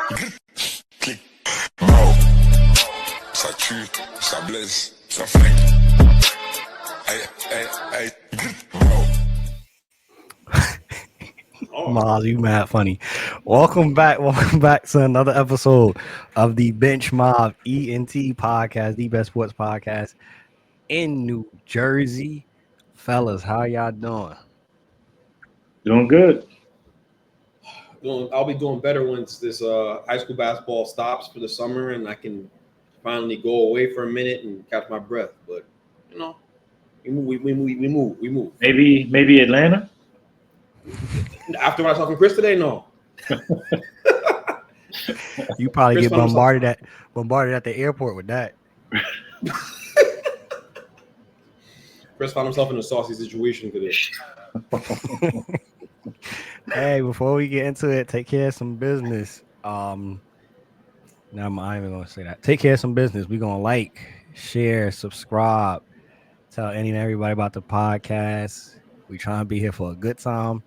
Clic, mort. Ça tue, ça blesse, ça flingue. Hey, mort. Miles, you mad funny. Welcome back to another episode of the BENCH MOB ENT Podcast, the best sports podcast in New Jersey. Fellas, how y'all doing? Doing good. I'll be doing better once this high school basketball stops for the summer and I can finally go away for a minute and catch my breath. But you know, we move. Maybe Atlanta. After what I saw from Chris today, no. You probably Chris get bombarded at the airport with that. Chris found himself in a saucy situation today. Hey, before we get into it, take care of some business. Now I'm not even gonna say that. Take care of some business. We're gonna like, share, subscribe, tell any and everybody about the podcast. We trying to be here for a good time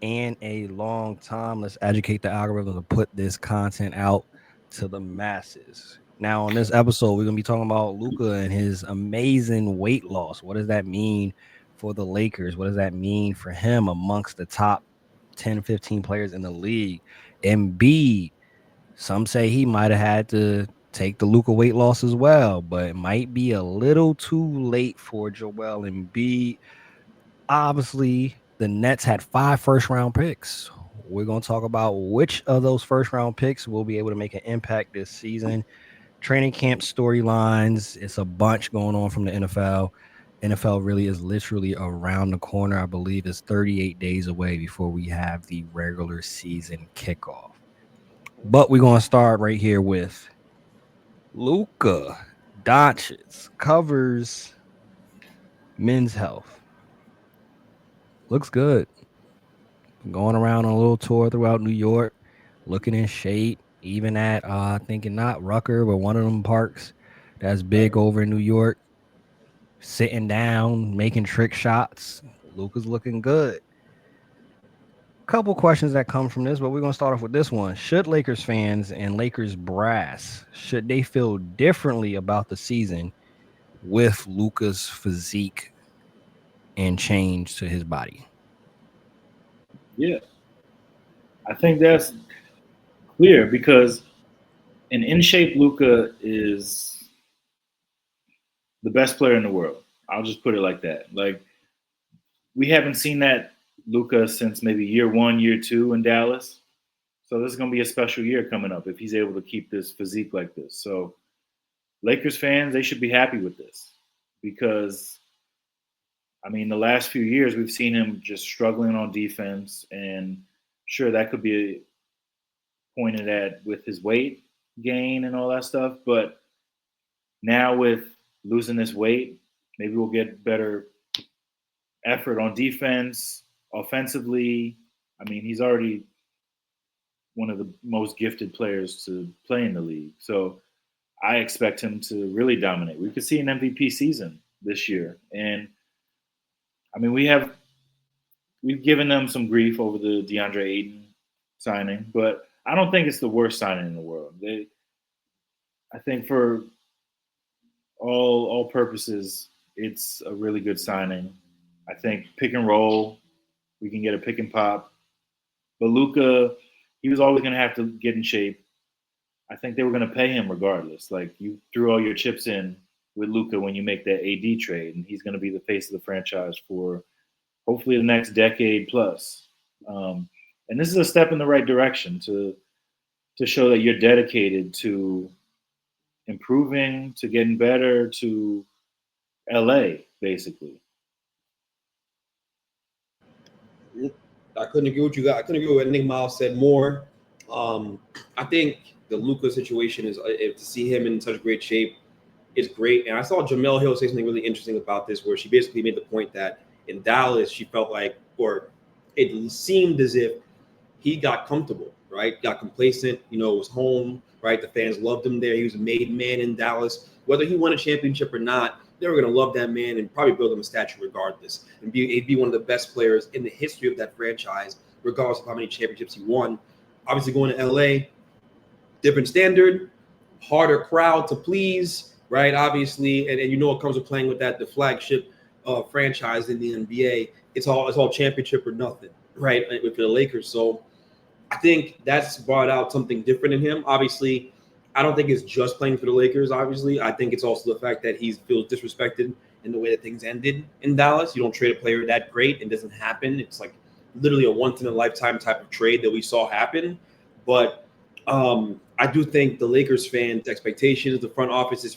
and a long time. Let's educate the algorithm to put this content out to the masses. Now, on this episode, we're gonna be talking about Luka and his amazing weight loss. What does that mean for the Lakers? What does that mean for him amongst the top 10, 15 players in the league? Embiid, some say he might have had to take the Luka weight loss as well, but it might be a little too late for Joel Embiid. Obviously, the Nets had 5 first-round picks. We're going to talk about which of those first-round picks will be able to make an impact this season. Training camp storylines, it's a bunch going on from the NFL. NFL really is literally around the corner. I believe it's 38 days away before we have the regular season kickoff. But we're going to start right here with Luka Doncic covers men's health. Looks good. Going around on a little tour throughout New York, looking in shape, even at, thinking not Rucker, but one of them parks that's big over in New York. Sitting down, making trick shots. Luka's looking good. Couple questions that come from this, but we're going to start off with this one. Should Lakers fans and Lakers brass, should they feel differently about the season with Luka's physique and change to his body? Yeah. I think that's clear because an in-shape Luka is the best player in the world. I'll just put it like that. Like, we haven't seen that Luka since maybe year 1, year 2 in Dallas. So this is going to be a special year coming up if he's able to keep this physique like this. So Lakers fans, they should be happy with this because, I mean, the last few years we've seen him just struggling on defense, and sure, that could be pointed at with his weight gain and all that stuff. But now with losing this weight, maybe we'll get better effort on defense, offensively. I mean, he's already one of the most gifted players to play in the league. So I expect him to really dominate. We could see an MVP season this year. And I mean, we've given them some grief over the DeAndre Ayton signing, but I don't think it's the worst signing in the world. I think for all purposes, it's a really good signing. I think pick and roll, we can get a pick and pop. But Luka, he was always going to have to get in shape. I think they were going to pay him regardless. Like, you threw all your chips in with Luka when you make that AD trade, and he's going to be the face of the franchise for hopefully the next decade plus. And this is a step in the right direction to show that you're dedicated to improving, to getting better, to LA, basically. I couldn't agree with you guys. I couldn't agree with what Nick Miles said more. I think the Luka situation is to see him in such great shape is great. And I saw Jamel Hill say something really interesting about this, where she basically made the point that in Dallas, she felt like, or it seemed as if he got comfortable, right? Got complacent, was home, right? The fans loved him there. He was a made man in Dallas. Whether he won a championship or not, they were going to love that man and probably build him a statue regardless. And he'd be one of the best players in the history of that franchise, regardless of how many championships he won. Obviously, going to LA, different standard, harder crowd to please, right? Obviously, and you know it comes with playing with the flagship franchise in the NBA. It's all championship or nothing, right? For the Lakers. So I think that's brought out something different in him. Obviously, I don't think it's just playing for the Lakers. Obviously, I think it's also the fact that he feels disrespected in the way that things ended in Dallas. You don't trade a player that great. It doesn't happen. It's like literally a once-in-a-lifetime type of trade that we saw happen. But I do think the Lakers fans' expectations, the front office's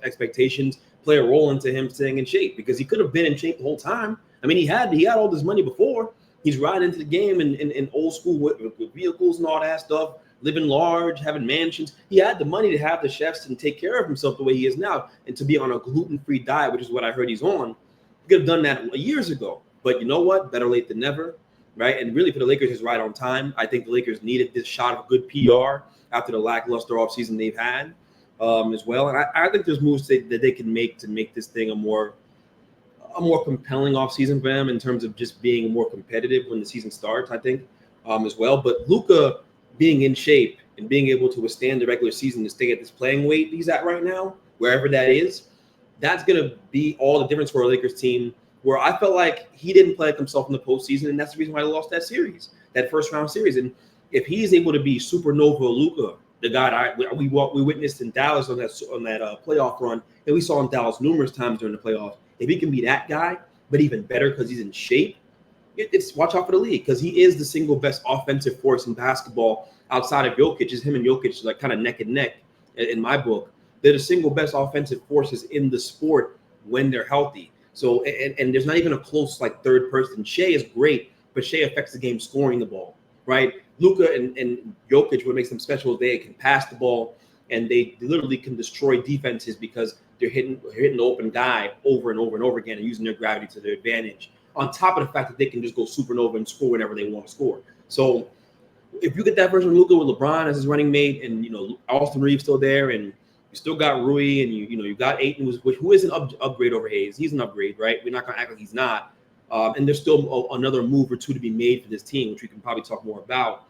expectations play a role into him staying in shape, because he could have been in shape the whole time. I mean, he had all this money before. He's riding into the game in old school with vehicles and all that stuff, living large, having mansions. He had the money to have the chefs and take care of himself the way he is now, and to be on a gluten-free diet, which is what I heard he's on. He could have done that years ago. But you know what? Better late than never, right? And really, for the Lakers, it's right on time. I think the Lakers needed this shot of good PR after the lackluster offseason they've had as well. And I think there's moves that they can make to make this thing a more compelling offseason for them in terms of just being more competitive when the season starts, I think, as well. But Luka being in shape and being able to withstand the regular season to stay at this playing weight he's at right now, wherever that is, that's going to be all the difference for a Lakers team, where I felt like he didn't play like himself in the postseason, and that's the reason why they lost that series, that first-round series. And if he's able to be supernova Luka, the guy we witnessed in Dallas on that playoff run, and we saw in Dallas numerous times during the playoffs, if he can be that guy, but even better because he's in shape, it's watch out for the league, because he is the single best offensive force in basketball outside of Jokic. Is him and Jokic like kind of neck and neck in my book. They're the single best offensive forces in the sport when they're healthy. So and there's not even a close like third person. Shea is great, but Shea affects the game scoring the ball, right? Luka and Jokic, what makes them special is they can pass the ball, and they literally can destroy defenses because they're hitting the open guy over and over and over again and using their gravity to their advantage. On top of the fact that they can just go supernova and score whenever they want to score. So if you get that version of Luka with LeBron as his running mate, and Austin Reeves still there, and you still got Rui, and you got Ayton, who is an upgrade over Hayes. He's an upgrade, right? We're not gonna act like he's not. And there's still another move or two to be made for this team, which we can probably talk more about.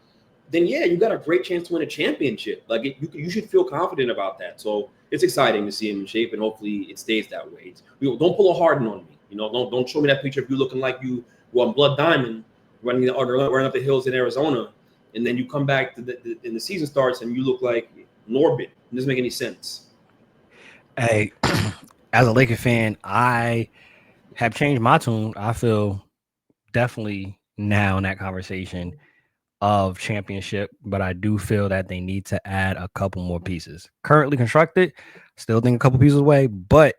Then yeah, you got a great chance to win a championship. Like you should feel confident about that. So it's exciting to see him in shape, and hopefully it stays that way. Don't pull a Harden on me. Don't show me that picture of you looking like you were on Blood Diamond, running up the hills in Arizona, and then you come back and the season starts and you look like Norbit. It doesn't make any sense. Hey, as a Laker fan, I have changed my tune. I feel definitely now in that conversation of championship, but I do feel that they need to add a couple more pieces. Currently constructed, still think a couple pieces away, but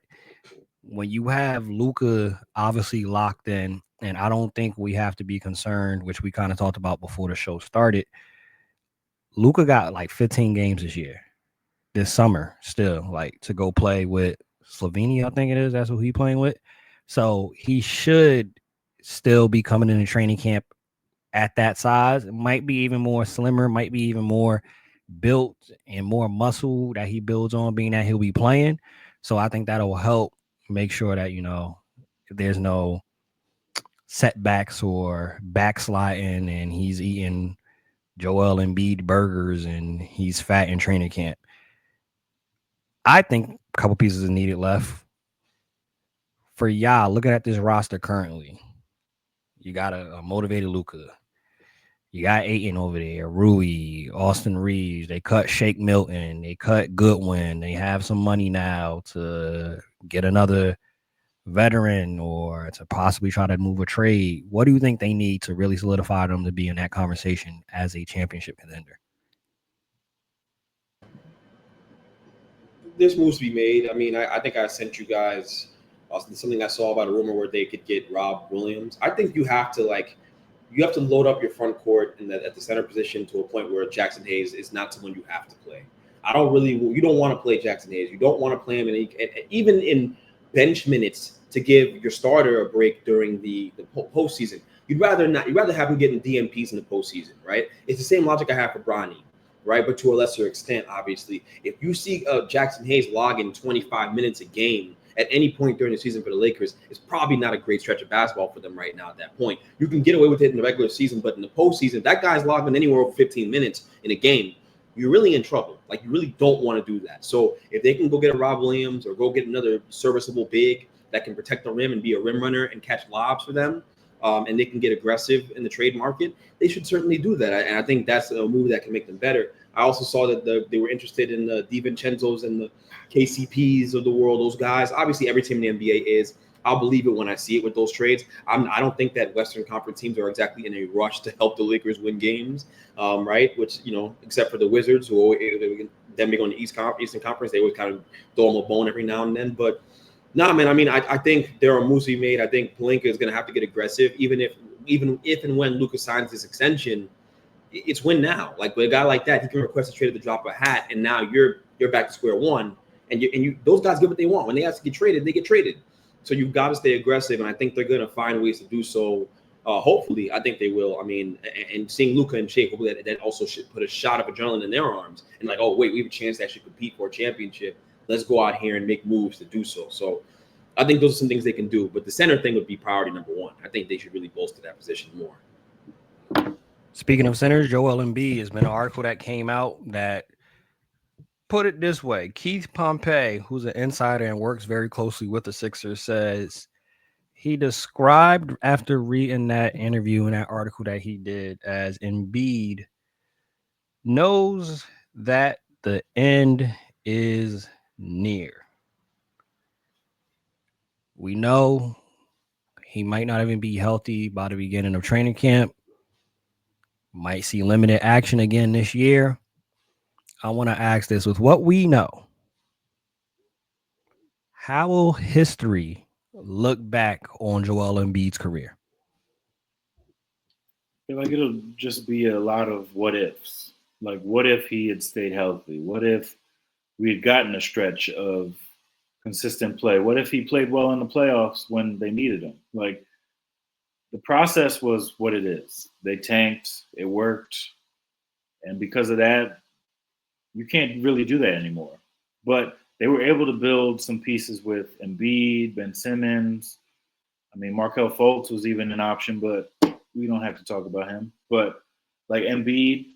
when you have Luka obviously locked in, and I don't think we have to be concerned, which we kind of talked about before the show started. Luka got like 15 games this summer still, like to go play with Slovenia, I think it is. That's who he's playing with. So he should still be coming into training camp at that size. It might be even more slimmer, might be even more built and more muscle that he builds on, being that he'll be playing. So I think that'll help make sure that, there's no setbacks or backsliding and he's eating Joel Embiid burgers and he's fat in training camp. I think a couple pieces are needed left. For y'all, looking at this roster currently, you got a motivated Luka. You got Ayton over there, Rui, Austin Reeves. They cut Shake Milton. They cut Goodwin. They have some money now to get another veteran or to possibly try to move a trade. What do you think they need to really solidify them to be in that conversation as a championship contender? There's moves to be made. I mean, I think I sent you guys something I saw about a rumor where they could get Rob Williams. I think you have to load up your front court at the center position to a point where Jackson Hayes is not someone you have to play. You don't want to play Jackson Hayes. You don't want to play him even in bench minutes to give your starter a break during the postseason. You'd rather have him getting DMPs in the postseason, right? It's the same logic I have for Bronny, right? But to a lesser extent, obviously. If you see Jackson Hayes logging 25 minutes a game at any point during the season for the Lakers, it's probably not a great stretch of basketball for them right now at that point. You can get away with it in the regular season, but in the postseason, that guy's logging anywhere over 15 minutes in a game. you're really in trouble. Like, you really don't want to do that. So if they can go get a Rob Williams or go get another serviceable big that can protect the rim and be a rim runner and catch lobs for them, and they can get aggressive in the trade market, they should certainly do that. And I think that's a move that can make them better. I also saw that they were interested in the DiVincenzo's and the KCPs of the world, those guys. Obviously, every team in the NBA is. I'll believe it when I see it with those trades. I don't think that Western Conference teams are exactly in a rush to help the Lakers win games, right? Which, except for the Wizards, who them being on the Eastern Conference, they always kind of throw them a bone every now and then. But nah, man, I mean, I think there are moves to be made. I think Pelinka is going to have to get aggressive, even if and when Luka signs this extension. It's win now. Like, with a guy like that, he can request a trade at the drop of a hat, and now you're back to square one. And you those guys get what they want. When they have to get traded, they get traded. So you've got to stay aggressive, and I think they're going to find ways to do so. Hopefully, I think they will. I mean, and seeing Luka in shape, hopefully that also should put a shot of adrenaline in their arms. And like, oh, wait, we have a chance to actually compete for a championship. Let's go out here and make moves to do so. So I think those are some things they can do. But the center thing would be priority number one. I think they should really bolster that position more. Speaking of centers, Joel Embiid has been an article that came out that put it this way. Keith Pompey, who's an insider and works very closely with the Sixers, says he described after reading that interview and that article that he did as Embiid knows that the end is near. We know he might not even be healthy by the beginning of training camp. Might see limited action again this year. I want to ask this with what we know. How will history look back on Joel Embiid's career? I feel like it'll just be a lot of what ifs. Like, what if he had stayed healthy? What if we had gotten a stretch of consistent play? What if he played well in the playoffs when they needed him? Like, the process was what it is. They tanked, it worked, and because of that, you can't really do that anymore. But they were able to build some pieces with Embiid, Ben Simmons. I mean, Markelle Fultz was even an option, but we don't have to talk about him. But like Embiid,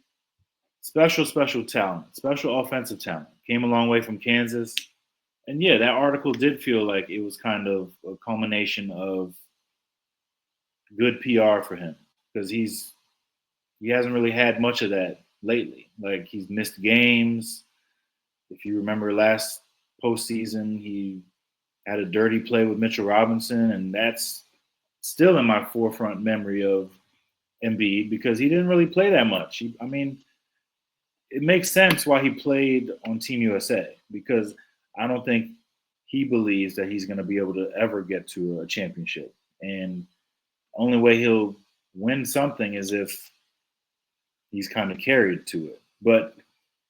special talent, special offensive talent. Came a long way from Kansas. And yeah, that article did feel like it was kind of a culmination of good PR for him, because he hasn't really had much of that lately. Like, he's missed games. If you remember last postseason, he had a dirty play with Mitchell Robinson, and that's still in my forefront memory of Embiid because he didn't really play that much. I mean, it makes sense why he played on Team USA, because I don't think he believes that he's going to be able to ever get to a championship. And the only way he'll win something is if he's kind of carried to it. But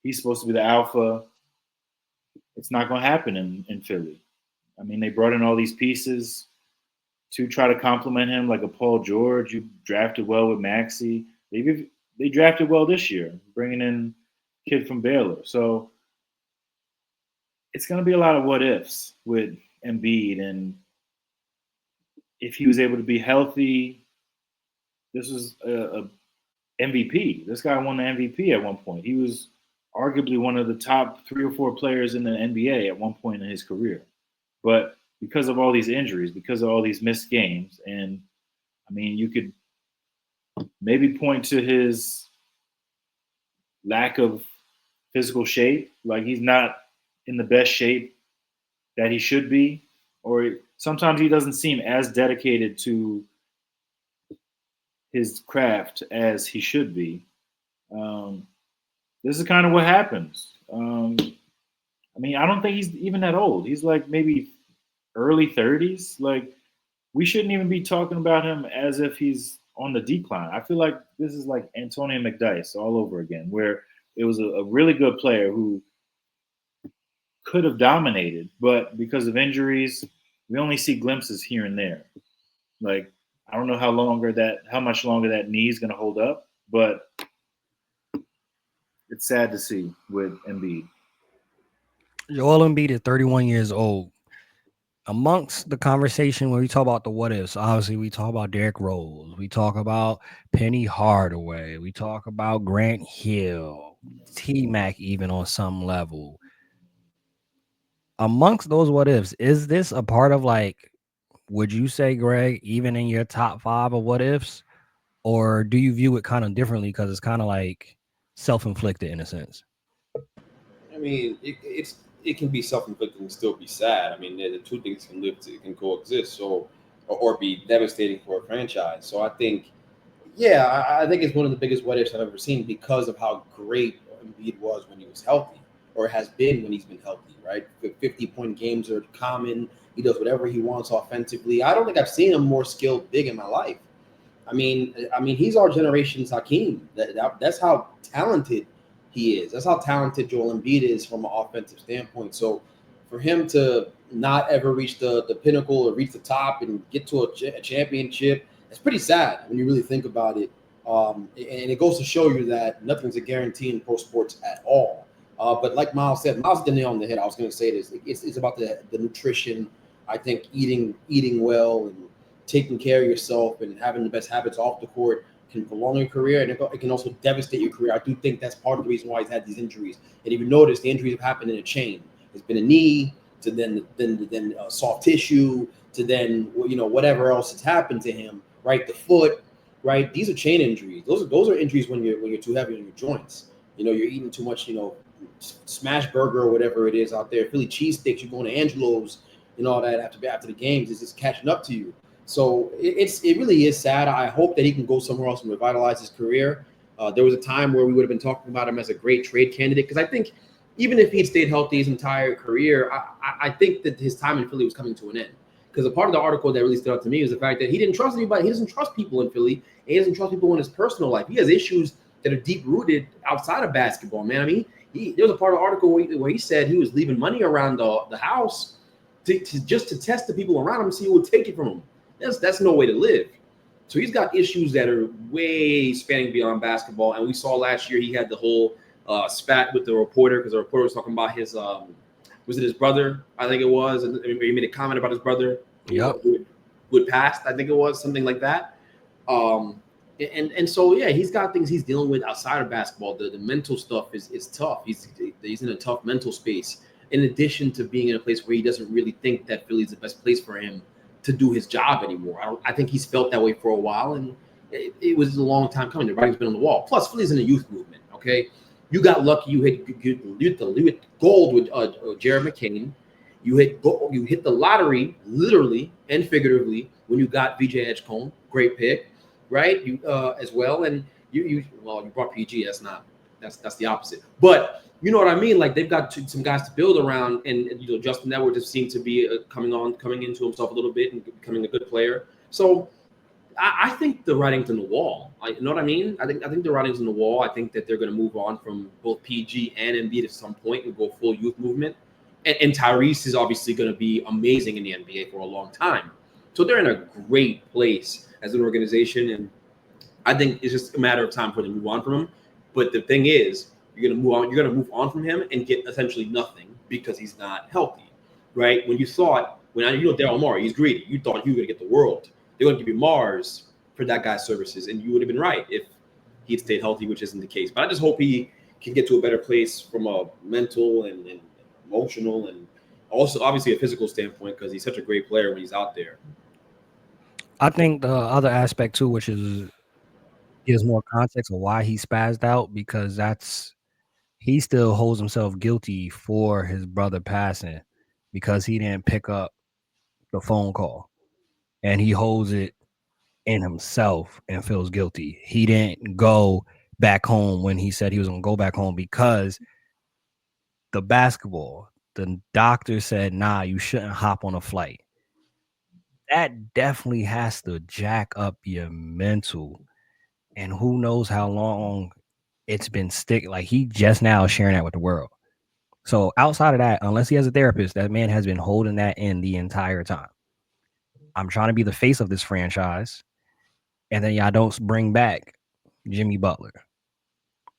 he's supposed to be the alpha. It's not going to happen in Philly. I mean, they brought in all these pieces to try to complement him, like a Paul George. You drafted well with Maxey. They drafted well this year, bringing in a kid from Baylor. So it's going to be a lot of what ifs with Embiid. And if he was able to be healthy, this was a MVP. This guy won the MVP at one point. He was arguably one of the top 3 or 4 players in the NBA at one point in his career. But because of all these injuries, because of all these missed games, and I mean, you could maybe point to his lack of physical shape, like he's not in the best shape that he should be, or sometimes he doesn't seem as dedicated to his craft as he should be. This is kind of what happens. I mean, I don't think he's even that old. He's like maybe early 30s. Like, we shouldn't even be talking about him as if he's on the decline. I feel like this is like Antonio McDyess all over again, where it was a really good player who could have dominated, but because of injuries, we only see glimpses here and there. Like, I don't know how much longer that knee is going to hold up, but it's sad to see with Embiid. Joel Embiid is 31 years old. Amongst the conversation when we talk about the what ifs, obviously we talk about Derrick Rose, we talk about Penny Hardaway, we talk about Grant Hill, T-Mac even on some level. Amongst those what ifs, is this a part of like, would you say, Greg, even in your top 5 of what ifs, or do you view it kind of differently because it's kind of like self-inflicted in a sense? I mean, it can be self-inflicted and still be sad. I mean, the two things can coexist. So, or be devastating for a franchise. So I think, yeah, I think it's one of the biggest what ifs I've ever seen because of how great Embiid was when he was healthy, or has been when he's been healthy. Right, 50-point games are common. He does whatever he wants offensively. I don't think I've seen him more skilled big in my life. I mean, he's our generation's Hakeem. That's how talented he is. That's how talented Joel Embiid is from an offensive standpoint. So for him to not ever reach the pinnacle or reach the top and get to a championship, it's pretty sad when you really think about it. And it goes to show you that nothing's a guarantee in pro sports at all. But like Miles said, Miles hit the nail on the head. I was going to say this. It's about the nutrition. I think eating well and taking care of yourself and having the best habits off the court can prolong your career, and it can also devastate your career. I do think that's part of the reason why he's had these injuries. And if you notice, the injuries have happened in a chain. It's been a knee, to then soft tissue, to then whatever else has happened to him. Right, the foot. Right, these are chain injuries. Those are injuries when you're too heavy on your joints. You're eating too much. Smash burger or whatever it is out there, Philly cheesesteaks. You're going to Angelo's and all that after the games. It's just catching up to you. So it really is sad. I hope that he can go somewhere else and revitalize his career. There was a time where we would have been talking about him as a great trade candidate, because I think even if he'd stayed healthy his entire career, I think that his time in Philly was coming to an end. Because a part of the article that really stood out to me was the fact that he didn't trust anybody. He doesn't trust people in Philly. And he doesn't trust people in his personal life. He has issues that are deep-rooted outside of basketball, man. I mean, there was a part of the article where he said he was leaving money around the house to test the people around him and see who would take it from him. That's no way to live. So he's got issues that are way spanning beyond basketball. And we saw last year he had the whole spat with the reporter, because the reporter was talking about his was it his brother? I think it was. And he made a comment about his brother. Yep. Who had passed. I think it was something like that. And so yeah, he's got things he's dealing with outside of basketball. The mental stuff is tough. He's in a tough mental space. In addition to being in a place where he doesn't really think that Philly's the best place for him to do his job anymore. I think he's felt that way for a while, and it was a long time coming. The writing's been on the wall. Plus, Philly's in a youth movement. Okay, you got lucky. You hit gold with Jared McCain. You hit the lottery, literally and figuratively, when you got VJ Edgecombe. Great pick, right? You as well, and you brought PG. That's the opposite, but. You know what I mean? Like, they've got some guys to build around, and Justin Edwards just seemed to be coming into himself a little bit and becoming a good player. So I think the writing's on the wall. You know what I mean? I think the writing's on the wall. I think that they're going to move on from both PG and Embiid at some point and go full youth movement. And Tyrese is obviously going to be amazing in the NBA for a long time. So they're in a great place as an organization, and I think it's just a matter of time for them to move on from him. But the thing is, you're going to move on from him and get essentially nothing because he's not healthy, right? When Daryl Morey, he's greedy. You thought you were going to get the world. They're going to give you Mars for that guy's services, and you would have been right if he'd stayed healthy, which isn't the case. But I just hope he can get to a better place from a mental and emotional and also obviously a physical standpoint, because he's such a great player when he's out there. I think the other aspect too, which gives more context of why he spazzed out, because he still holds himself guilty for his brother passing because he didn't pick up the phone call, and he holds it in himself and feels guilty. He didn't go back home when he said he was going to go back home because the doctor said, nah, you shouldn't hop on a flight. That definitely has to jack up your mental, and who knows how long it's been like he just now sharing that with the world. So outside of that, unless he has a therapist, that man has been holding that in the entire time. I'm trying to be the face of this franchise, and then y'all don't bring back Jimmy Butler.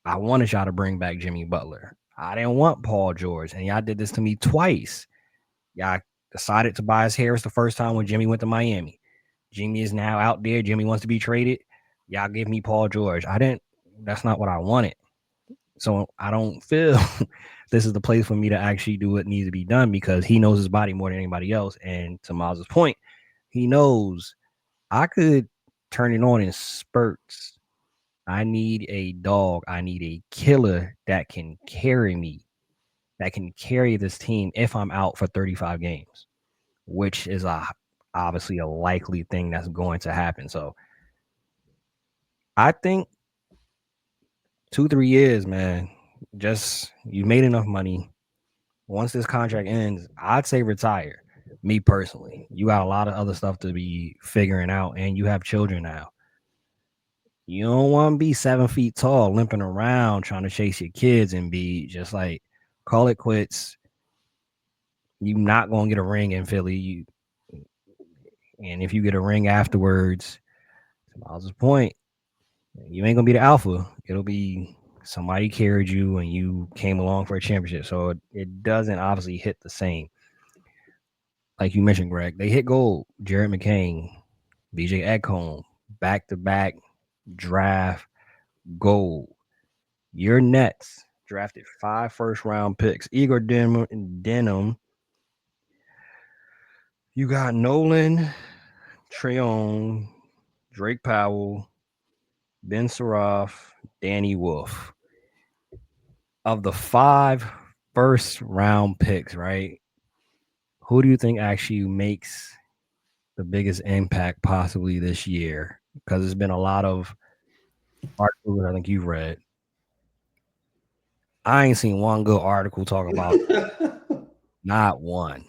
I wanted y'all to bring back Jimmy Butler. I didn't want Paul George, and y'all did this to me twice. Y'all decided to buy his Harris the first time when Jimmy went to Miami. Jimmy is now out there. Jimmy wants to be traded. Y'all give me Paul George. That's not what I wanted. So I don't feel this is the place for me to actually do what needs to be done because he knows his body more than anybody else. And to Miles's point, he knows I could turn it on in spurts. I need a dog. I need a killer that can carry me, that can carry this team if I'm out for 35 games, which is obviously a likely thing that's going to happen. So I think 2-3 years, man, just you made enough money. Once this contract ends, I'd say retire. Me personally, you got a lot of other stuff to be figuring out, and you have children now. You don't want to be 7 feet tall, limping around, trying to chase your kids and be just like, call it quits. You're not going to get a ring in Philly. And if you get a ring afterwards, to Miles' point, you ain't going to be the alpha. It'll be somebody carried you and you came along for a championship. So it doesn't obviously hit the same. Like you mentioned, Greg, they hit gold. Jared McCain, BJ Ekholm, back-to-back draft gold. Your Nets drafted 5 first-round picks. Igor Denham. You got Nolan, Treyon, Drake Powell, Ben Saraff, Danny Wolf. Of the 5 first-round picks, right? Who do you think actually makes the biggest impact possibly this year? Because there's been a lot of articles I think you've read. I ain't seen one good article talk about not one.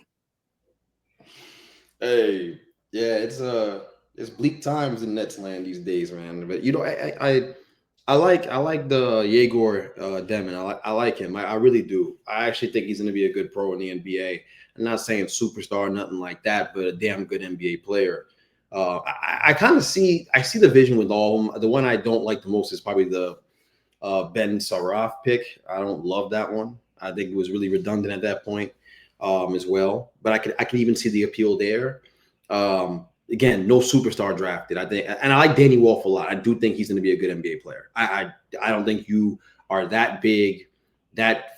Hey, yeah, it's bleak times in Nets land these days, man. But you know, I like the Yegor Demon. I like him. I really do. I actually think he's going to be a good pro in the NBA. I'm not saying superstar, nothing like that, but a damn good NBA player. I kind of see the vision with all of them. The one I don't like the most is probably the Ben Saraff pick. I don't love that one. I think it was really redundant at that point as well. But I can even see the appeal there. Again, no superstar drafted. I think, and I like Danny Wolf a lot. I do think he's going to be a good NBA player. I don't think you are that big, that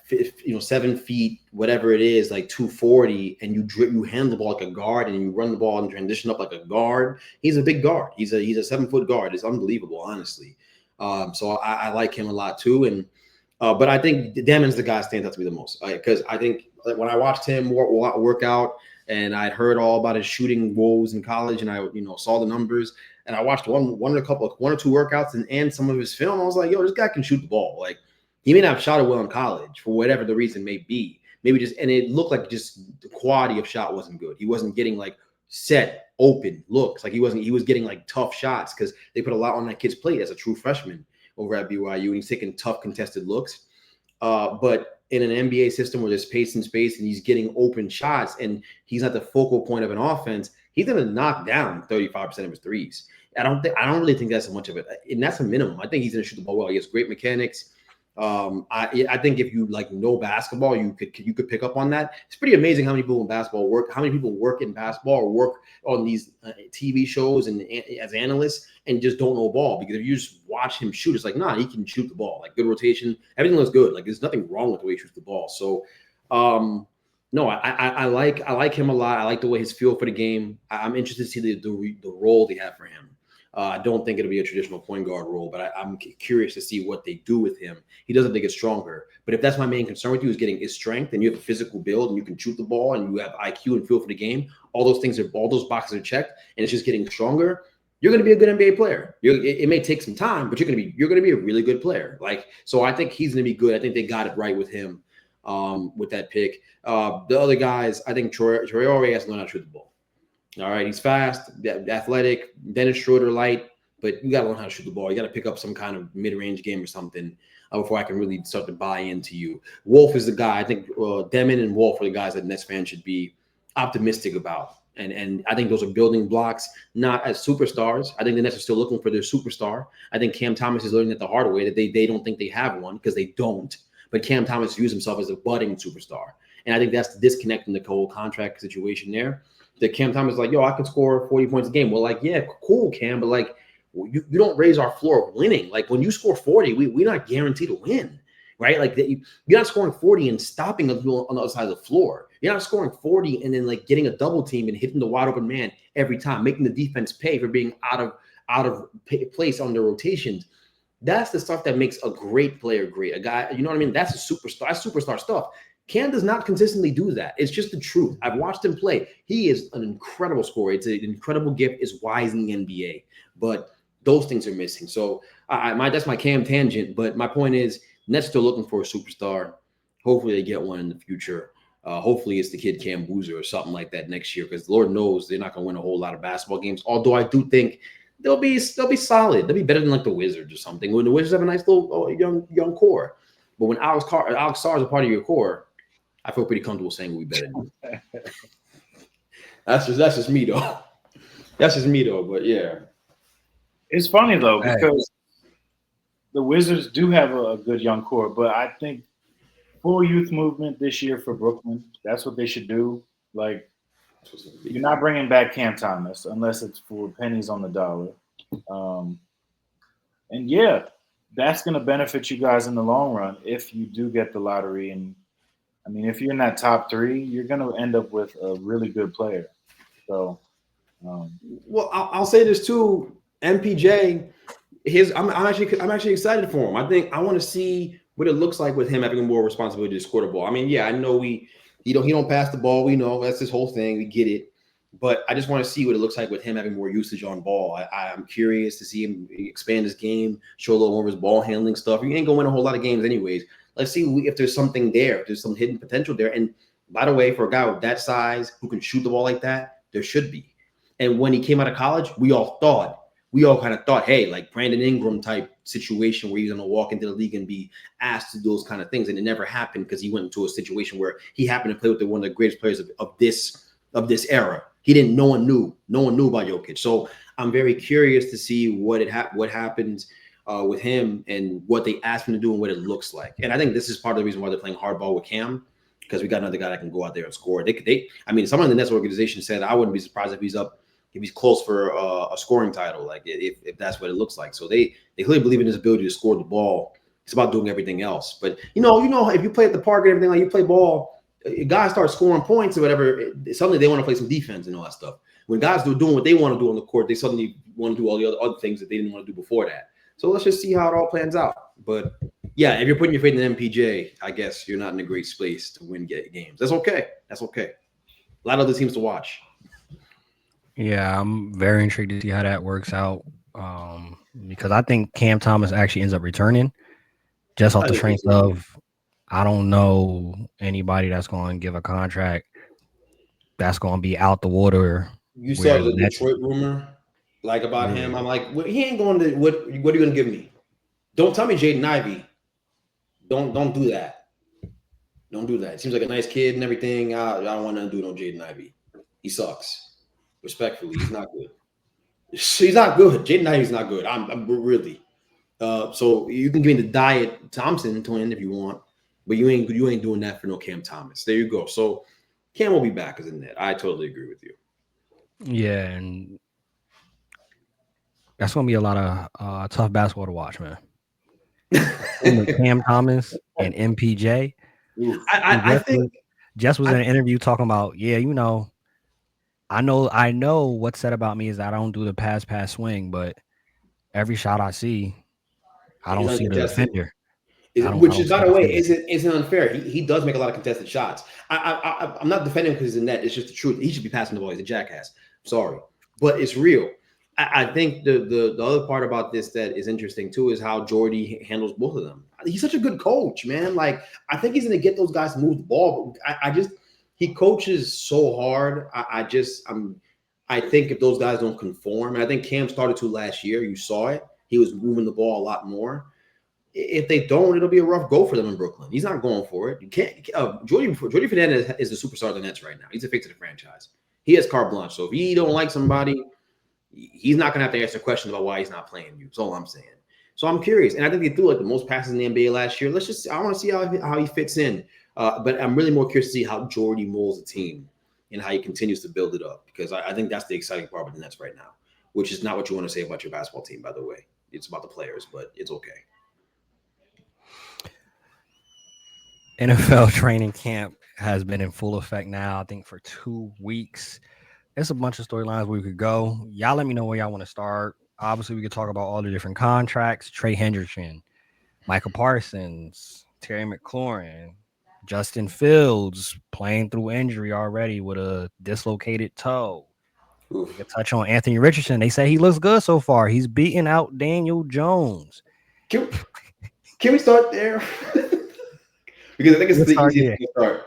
7 feet, whatever it is, like 240, and you handle the ball like a guard, and you run the ball and transition up like a guard. He's a big guard. He's a 7-foot guard. It's unbelievable, honestly. So I like him a lot too. And but I think Demon's the guy that stands out to me the most because I think when I watched him work out. And I'd heard all about his shooting woes in college, and I, saw the numbers. And I watched one or two workouts and some of his film. I was like, yo, this guy can shoot the ball. Like, he may not have shot it well in college for whatever the reason may be. Maybe and it looked like just the quality of shot wasn't good. He wasn't getting like set, open looks. Like he was getting like tough shots because they put a lot on that kid's plate as a true freshman over at BYU, and he's taking tough contested looks. But in an NBA system where there's pace and space and he's getting open shots and he's not the focal point of an offense, he's going to knock down 35% of his threes. I don't really think that's much of it. And that's a minimum. I think he's going to shoot the ball well. He has great mechanics. I think if you know basketball, you could pick up on that. It's pretty amazing how many people in basketball work, how many people work in basketball or work on these TV shows and as analysts and just don't know ball. Because if you just watch him shoot, it's like, nah, he can shoot the ball. Like, good rotation, everything looks good. Like, there's nothing wrong with the way he shoots the ball. So, no, I like him a lot. I like the way his feel for the game. I'm interested to see the role they have for him. I don't think it'll be a traditional point guard role, but I'm curious to see what they do with him. He doesn't think it's stronger. But if that's my main concern with you is getting his strength and you have a physical build and you can shoot the ball and you have IQ and feel for the game, all those boxes are checked and it's just getting stronger, you're going to be a good NBA player. It may take some time, but you're going to be a really good player. So I think he's going to be good. I think they got it right with him with that pick. The other guys, I think Troy already has to learn how to shoot the ball. All right, he's fast, athletic, Dennis Schroeder light, but you got to learn how to shoot the ball. You got to pick up some kind of mid-range game or something before I can really start to buy into you. Wolf is the guy. I think Demon and Wolf are the guys that Nets fans should be optimistic about. And I think those are building blocks, not as superstars. I think the Nets are still looking for their superstar. I think Cam Thomas is learning it the hard way that they don't think they have one because they don't. But Cam Thomas views himself as a budding superstar. And I think that's the disconnect in the whole contract situation there. That Cam Thomas is like, yo, I can score 40 points a game. Well, like, yeah, cool, Cam, but you don't raise our floor of winning. Like, when you score 40, we're not guaranteed to win. right? Like you're not scoring 40 and stopping on the other side of the floor. You're not scoring 40 and then like getting a double team and hitting the wide open man every time, making the defense pay for being out of place on the rotations. That's the stuff that makes a great player great. A guy, you know what I mean? That's a superstar. That's superstar stuff. Cam does not consistently do that. It's just the truth. I've watched him play. He is an incredible scorer. It's an incredible gift. Is wise in the NBA, but those things are missing. So that's my Cam tangent. But my point is, Nets still looking for a superstar. Hopefully they get one in the future. Hopefully it's the kid Cam Boozer or something like that next year, because Lord knows they're not going to win a whole lot of basketball games. Although I do think they'll be solid. They'll be better than like the Wizards or something. When the Wizards have a nice little young core, but when Alex Sarr is a part of your core, I feel pretty comfortable saying we'll be better than you. That's just me though. That's just me though. But yeah, it's funny though because the Wizards do have a good young core, but I think full youth movement this year for Brooklyn. That's what they should do. Like, you're not bringing back Cam Thomas unless it's for pennies on the dollar. And yeah, that's going to benefit you guys in the long run if you do get the lottery. And I mean, if you're in that top 3, you're going to end up with a really good player. So, well, I'll say this too. MPJ, I'm actually excited for him. I want to see what it looks like with him having more responsibility to score the ball. I mean, yeah, I know he don't pass the ball. We know that's his whole thing. We get it. But I just want to see what it looks like with him having more usage on ball. I'm curious to see him expand his game, show a little more of his ball handling stuff. You ain't going to win a whole lot of games anyways. Let's see if there's something there. If there's some hidden potential there. And by the way, for a guy with that size who can shoot the ball like that, there should be. And when he came out of college, we all kind of thought, hey, like Brandon Ingram type situation where he's going to walk into the league and be asked to do those kind of things. And it never happened because he went into a situation where he happened to play with one of the greatest players of this era. No one knew about Jokic. So I'm very curious to see what happens with him and what they ask him to do and what it looks like. And I think this is part of the reason why they're playing hardball with Cam, because we got another guy that can go out there and score. Someone in the Nets organization said I wouldn't be surprised if he's close for a scoring title, like if that's what it looks like. So they clearly believe in his ability to score the ball. It's about doing everything else. But you know, if you play at the park and everything, like you play ball, guys start scoring points or whatever, suddenly they want to play some defense and all that stuff. When guys are doing what they want to do on the court, they suddenly want to do all the other things that they didn't want to do before that. So let's just see how it all plans out. But yeah, if you're putting your faith in MPJ, I guess you're not in a great space to win games. That's okay. A lot of other teams to watch. Yeah, I'm very intrigued to see how that works out, because I think Cam Thomas actually ends up returning just off the strength of I don't know anybody that's going to give a contract that's going to be out the water. You saw the Detroit rumor like about him. I'm like, well, he ain't going to. What are you going to give me? Don't tell me Jaden Ivey. Don't do that. Don't do that. It seems like a nice kid and everything. I don't want to do no Jaden Ivey. He sucks. Respectfully, he's not good. He's not good. Jaden Ivey's not good. I'm really. So you can give me the Diet Thompson twin if you want, but you ain't doing that for no Cam Thomas. There you go. So Cam will be back as a net. I totally agree with you. Yeah, and that's gonna be a lot of tough basketball to watch, man. Cam Thomas and MPJ. I think Jess was in an interview talking about, I know what's said about me is that I don't do the pass swing, but every shot I see, I don't see the defender. Which is, by the way, isn't unfair. He does make a lot of contested shots. I'm not defending him because he's a net. It's just the truth. He should be passing the ball. He's a jackass. Sorry, but it's real. I think the other part about this that is interesting too is how Jordy handles both of them. He's such a good coach, man. Like, I think he's going to get those guys to move the ball. But he coaches so hard. I think if those guys don't conform, and I think Cam started to last year. You saw it. He was moving the ball a lot more. If they don't, it'll be a rough go for them in Brooklyn. He's not going for it. You can't. Jordy Fernandez is the superstar of the Nets right now. He's the face of the franchise. He has carte blanche. So if he don't like somebody, he's not going to have to answer questions about why he's not playing you. That's all I'm saying. So I'm curious. And I think they threw like the most passes in the NBA last year. I want to see how he fits in. But I'm really more curious to see how Jordy molds the team and how he continues to build it up, because I think that's the exciting part with the Nets right now, which is not what you want to say about your basketball team, by the way. It's about the players, but it's okay. NFL training camp has been in full effect now, I think, for 2 weeks. There's a bunch of storylines where we could go. Y'all let me know where y'all want to start. Obviously, we could talk about all the different contracts. Trey Hendrickson, Micah Parsons, Terry McLaurin, Justin Fields playing through injury already with a dislocated toe. We Oof. could touch on Anthony Richardson. They say he looks good so far. He's beating out Daniel Jones. Can, can we start there? Because I think it's Let's the start easiest there. to start.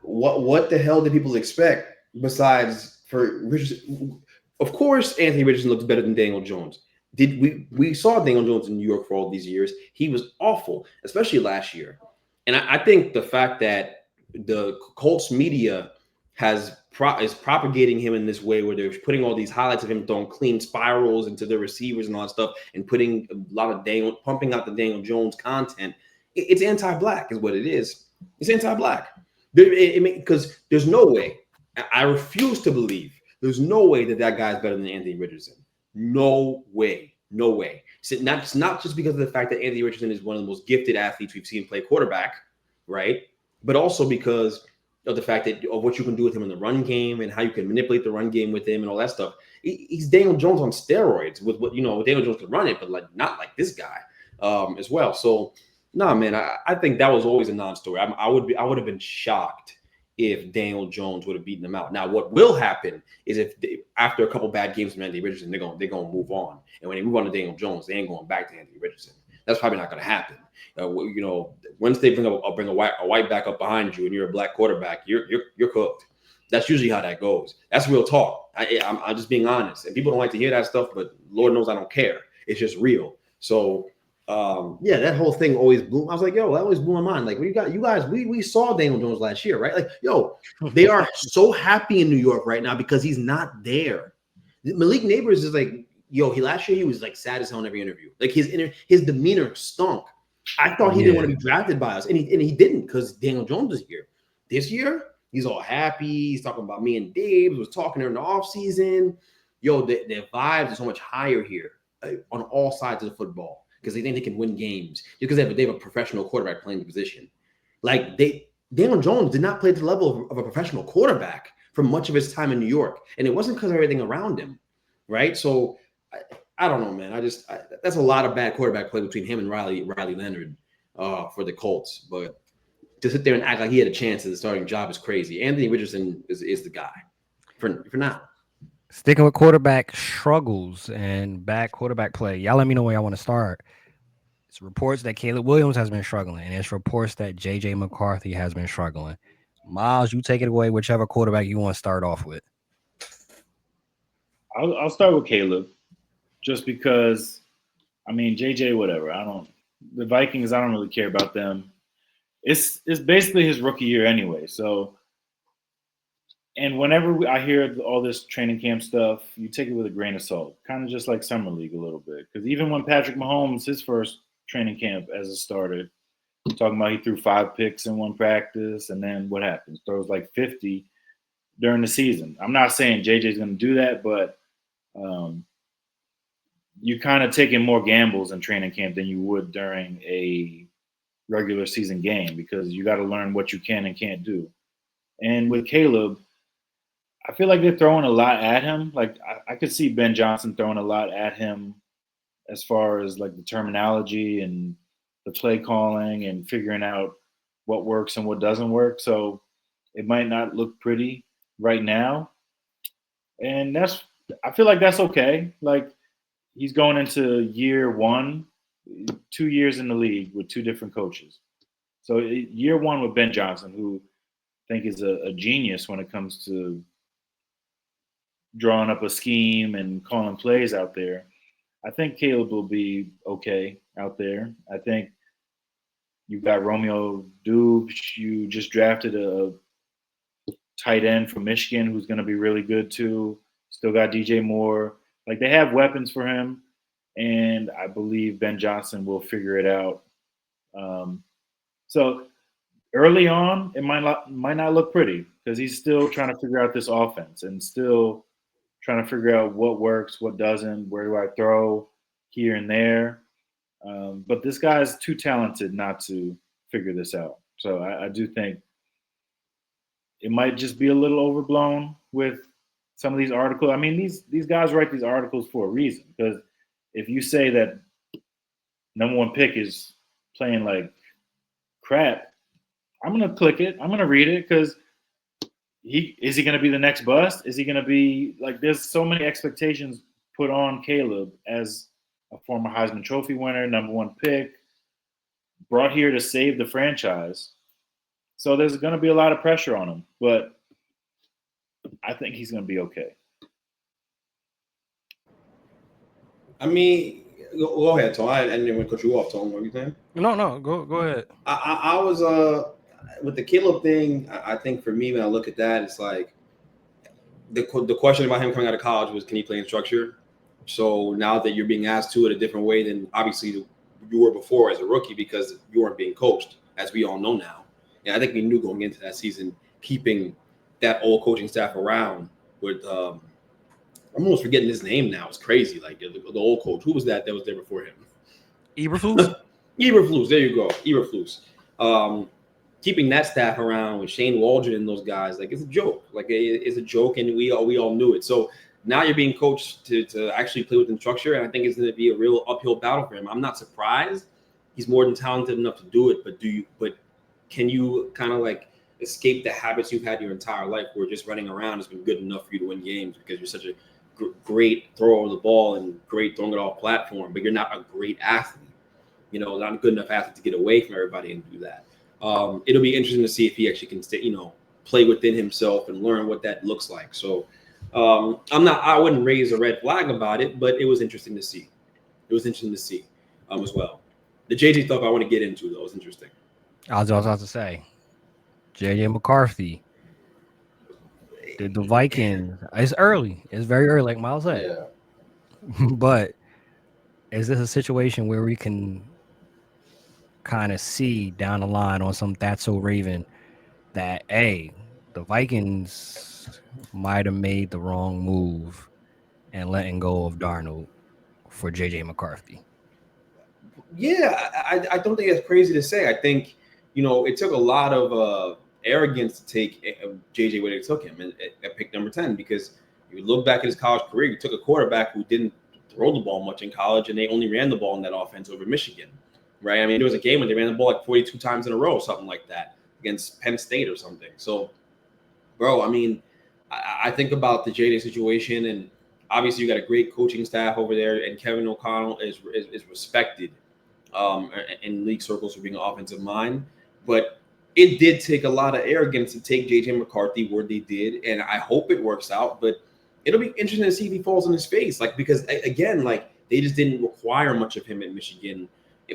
What the hell did people expect besides for Richardson? Of course, Anthony Richardson looks better than Daniel Jones. We saw Daniel Jones in New York for all these years? He was awful, especially last year. And I think the fact that the Colts media is propagating him in this way, where they're putting all these highlights of him throwing clean spirals into the receivers and all that stuff, and putting a lot of pumping out the Daniel Jones content. It's anti-black, is what it is. It's anti-black. Because there's no way. I refuse to believe there's no way that guy is better than Anthony Richardson. No way. No way. So it's not just because of the fact that Anthony Richardson is one of the most gifted athletes we've seen play quarterback, right? But also because of the fact of what you can do with him in the run game and how you can manipulate the run game with him and all that stuff. He's Daniel Jones on steroids with what Daniel Jones can run it, but not like this guy as well. So. No, man, I think that was always a non-story. I would have been shocked if Daniel Jones would have beaten him out. Now, what will happen is after a couple bad games from Anthony Richardson, they're gonna move on. And when they move on to Daniel Jones, they ain't going back to Anthony Richardson. That's probably not gonna happen. Once they bring a white back up behind you and you're a black quarterback, you're cooked. That's usually how that goes. That's real talk. I'm just being honest, and people don't like to hear that stuff, but Lord knows I don't care. It's just real. So. That whole thing always blew. I was like, yo, that always blew my mind. Like, what you got? You guys, we saw Daniel Jones last year, right? Like, yo, they are so happy in New York right now because he's not there. Malik Neighbors is like, yo, last year he was like sad as hell in every interview. Like his demeanor stunk. I thought he didn't want to be drafted by us, and he didn't because Daniel Jones is here. This year, he's all happy. He's talking about me and Dave. Was talking during the offseason. Yo, their vibes are so much higher here on all sides of the football. Because they think they can win games because they have a professional quarterback playing the position. Like Daniel Jones did not play at the level of a professional quarterback for much of his time in New York, and it wasn't because of everything around him, right? So I don't know, man. That's a lot of bad quarterback play between him and Riley Leonard for the Colts. But to sit there and act like he had a chance at the starting job is crazy. Anthony Richardson is the guy for now. Sticking with quarterback struggles and bad quarterback play. Y'all let me know where y'all want to start. It's reports that Caleb Williams has been struggling, and it's reports that J.J. McCarthy has been struggling. Miles, you take it away, whichever quarterback you want to start off with. I'll start with Caleb, just because, I mean, J.J., whatever. The Vikings, I don't really care about them. It's basically his rookie year anyway, so. And whenever I hear all this training camp stuff, you take it with a grain of salt, kind of just like Summer League a little bit. Because even when Patrick Mahomes, his first training camp as a starter, talking about he threw 5 picks in one practice, and then what happens? Throws like 50 during the season. I'm not saying JJ's going to do that, but you're kind of taking more gambles in training camp than you would during a regular season game because you got to learn what you can and can't do. And with Caleb, I feel like they're throwing a lot at him. Like I could see Ben Johnson throwing a lot at him as far as like the terminology and the play calling and figuring out what works and what doesn't work. So it might not look pretty right now. And I feel like that's okay. Like he's going into year 1, 2 years in the league with 2 different coaches. So year 1 with Ben Johnson, who I think is a genius when it comes to drawing up a scheme and calling plays out there. I think Caleb will be okay out there. I think you've got Romeo Dubes. You just drafted a tight end from Michigan who's going to be really good too. Still got DJ Moore. Like they have weapons for him, and I believe Ben Johnson will figure it out. So early on, it might not look pretty because he's still trying to figure out this offense and still trying to figure out what works, what doesn't, where do I throw here and there. But this guy is too talented not to figure this out. So I do think it might just be a little overblown with some of these articles. I mean, these guys write these articles for a reason, because if you say that number one pick is playing like crap, I'm gonna click it. I'm gonna read it, because is he gonna be the next bust? Is he gonna be like? There's so many expectations put on Caleb as a former Heisman Trophy winner, number one pick, brought here to save the franchise. So there's going to be a lot of pressure on him, but I think he's going to be okay. I mean, go ahead, Tom. I didn't want to cut you off, Tom. What are you saying? No, go ahead. I was with the Caleb thing. I think for me, when I look at that, it's like the question about him coming out of college was, can he play in structure? So now that you're being asked to it a different way than obviously you were before as a rookie, because you weren't being coached, as we all know now. And I think we knew going into that season, keeping that old coaching staff around with I'm almost forgetting his name now. It's crazy. Like the old coach, who was that was there before him? Eberflus? Eberflus. There you go. Eberflus. Keeping that staff around with Shane Waldron and those guys, like, it's a joke. Like, it's a joke, and we all knew it. So now you're being coached to actually play within structure, and I think it's going to be a real uphill battle for him. I'm not surprised. He's more than talented enough to do it, but can you kind of like escape the habits you've had your entire life, where just running around has been good enough for you to win games because you're such a great thrower of the ball and great throwing it off platform, but you're not a great athlete, not a good enough athlete to get away from everybody and do that. It'll be interesting to see if he actually can stay, play within himself and learn what that looks like. So I wouldn't raise a red flag about it, but it was interesting to see. As well. The JJ stuff I want to get into, though, is interesting. I was about to say, JJ McCarthy, the Vikings. It's early. It's very early, like Miles said. Yeah. But is this a situation where we can kind of see down the line on some That's So Raven that, hey, the Vikings might have made the wrong move and letting go of Darnold for JJ McCarthy? Yeah, I don't think it's crazy to say. I think, it took a lot of arrogance to take JJ where they took him at pick number 10, because you look back at his college career, you took a quarterback who didn't throw the ball much in college, and they only ran the ball in that offense over Michigan, right? I mean, there was a game when they ran the ball like 42 times in a row, something like that, against Penn State or something. So, bro, I mean, I think about the JJ situation, and obviously you got a great coaching staff over there, and Kevin O'Connell is respected in league circles for being an offensive mind. But it did take a lot of arrogance to take JJ McCarthy where they did, and I hope it works out. But it'll be interesting to see if he falls on his face, because again, they just didn't require much of him at Michigan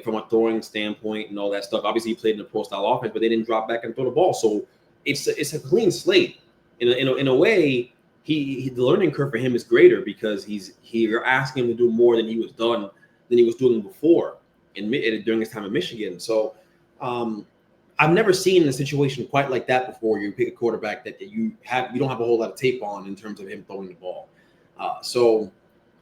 from a throwing standpoint and all that stuff. Obviously, he played in a pro-style offense, but they didn't drop back and throw the ball. So it's a clean slate. In a way, the learning curve for him is greater, because you're asking him to do more than he was doing before during his time in Michigan. So I've never seen a situation quite like that before. You pick a quarterback that you don't have a whole lot of tape on in terms of him throwing the ball. So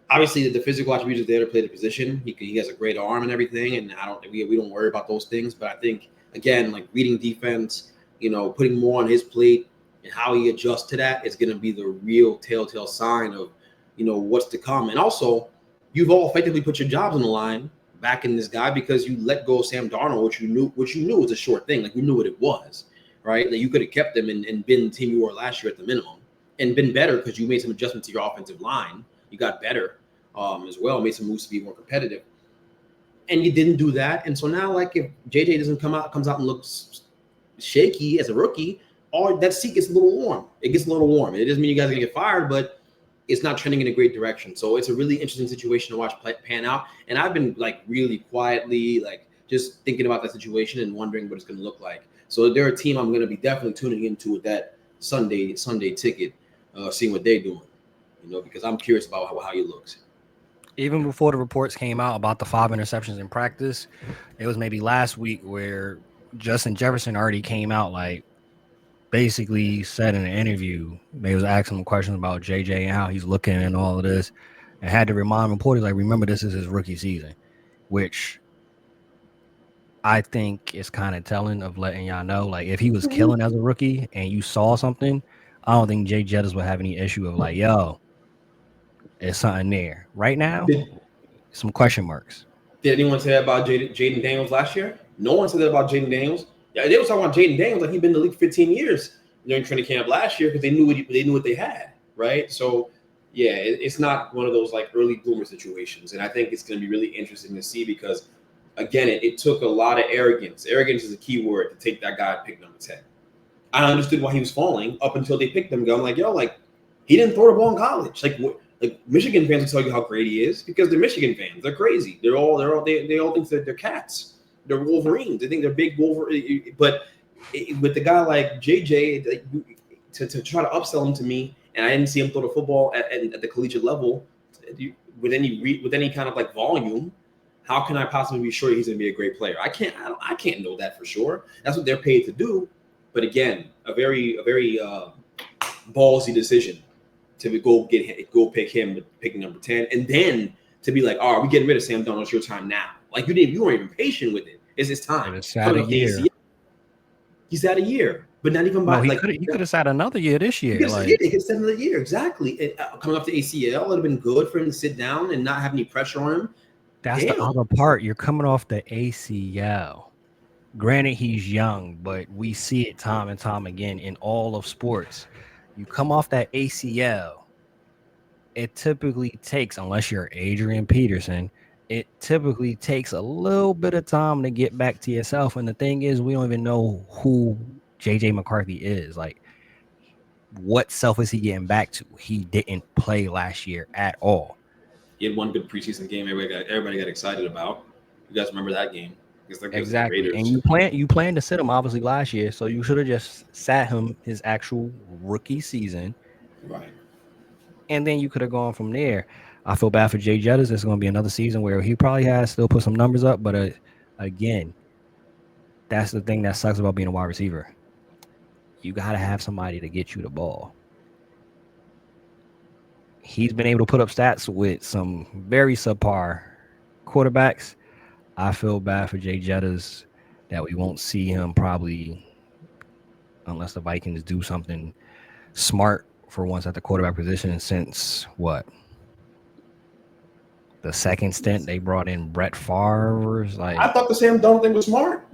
obviously the physical attributes are there to play the position. He has a great arm and everything, and we don't worry about those things. But I think, again, like reading defense, putting more on his plate and how he adjusts to that is going to be the real telltale sign of what's to come. And also, you've all effectively put your jobs on the line back in this guy, because you let go of Sam Darnold, which you knew was a short thing. Like, you knew what it was, right? That you could have kept him and been the team you were last year at the minimum, and been better because you made some adjustments to your offensive line. You got better as well, made some moves to be more competitive, and you didn't do that. And so now, like, if JJ comes out and looks shaky as a rookie, or that seat gets a little warm. It gets a little warm. It doesn't mean you guys are gonna get fired, but it's not trending in a great direction. So it's a really interesting situation to watch pan out. And I've been really quietly just thinking about that situation and wondering what it's going to look like. So they're a team I'm going to be definitely tuning into with that Sunday ticket, seeing what they're doing, because I'm curious about how he looks. Even before the reports came out about the 5 interceptions in practice, it was maybe last week where Justin Jefferson already came out basically said in an interview, they was asking him questions about JJ and how he's looking and all of this, and had to remind reporters, remember, this is his rookie season, which I think it's kind of telling of letting y'all know, like, if he was killing as a rookie and you saw something, I don't think Jay Jettis would have any issue of like, yo, there's something there. Right now, some question marks. Did anyone say that about Jaden Daniels last year? No one said that about Jaden Daniels. Yeah, they were talking about Jaden Daniels like he'd been in the league 15 years during training camp last year because they knew what they had, right? So, yeah, it's not one of those like early bloomer situations, and I think it's going to be really interesting to see because, again, it took a lot of arrogance. Arrogance is a key word to take that guy and pick number 10. I understood why he was falling up until they picked him. I'm like, yo, like he didn't throw the ball in college. Like Michigan fans will tell you how great he is because they're Michigan fans. They're crazy. They all think that they're cats. They're Wolverines. They think they're big Wolverine. But with the guy like JJ, to try to upsell him to me, and I didn't see him throw the football at the collegiate level with any kind of like volume. How can I possibly be sure he's going to be a great player? I can't know that for sure. That's what they're paid to do. But again, a very ballsy decision to go pick him with picking number 10, and then to be like, "Oh, are we getting rid of Sam Darnold? It's your time now." Like you weren't even patient with it. It's his time. It's had a year. He's had a year, but not even by he could have had another year this year. He could have another year exactly. Coming off the ACL, it would have been good for him to sit down and not have any pressure on him. That's the other part. You're coming off the ACL. Granted, he's young, but we see it time and time again in all of sports. You come off that ACL, it typically takes, unless you're Adrian Peterson, it typically takes a little bit of time to get back to yourself. And the thing is, we don't even know who JJ McCarthy is. Like, what self is he getting back to? He didn't play last year at all. He had one good preseason game everybody got excited about. You guys remember that game? Exactly. And you plan to sit him obviously last year, so you should have just sat him his actual rookie season. Right. And then you could have gone from there. I feel bad for Jay Jettis. It's going to be another season where he probably has still put some numbers up, but again, that's the thing that sucks about being a wide receiver. You got to have somebody to get you the ball. He's been able to put up stats with some very subpar quarterbacks. I feel bad for Jay Jettis that we won't see him probably unless the Vikings do something smart for once at the quarterback position since what? The second stint they brought in Brett Favre. Like, I thought the Sam Darnold thing was smart.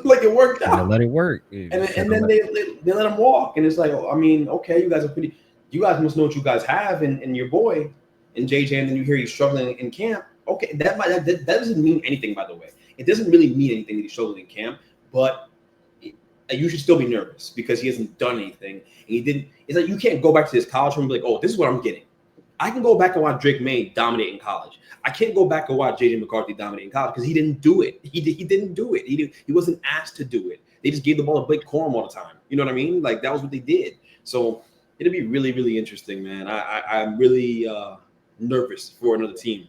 Like it worked out. Let it work. And then they let him walk. And it's like, I mean, okay, you guys must know what you guys have in your boy in JJ, and then you hear he's struggling in camp. Okay, that doesn't mean anything, by the way. It doesn't really mean anything that he's struggling in camp, but you should still be nervous because he hasn't done anything. And he didn't. It's like you can't go back to this college room and be like, oh, this is what I'm getting. I can go back and watch Drake May dominate in college. I can't go back and watch JJ McCarthy dominate in college because he didn't do it. He didn't do it. He wasn't asked to do it. They just gave the ball to Blake Corum all the time. You know what I mean? Like that was what they did. So it'll be really, really interesting, man. I'm really nervous for another team.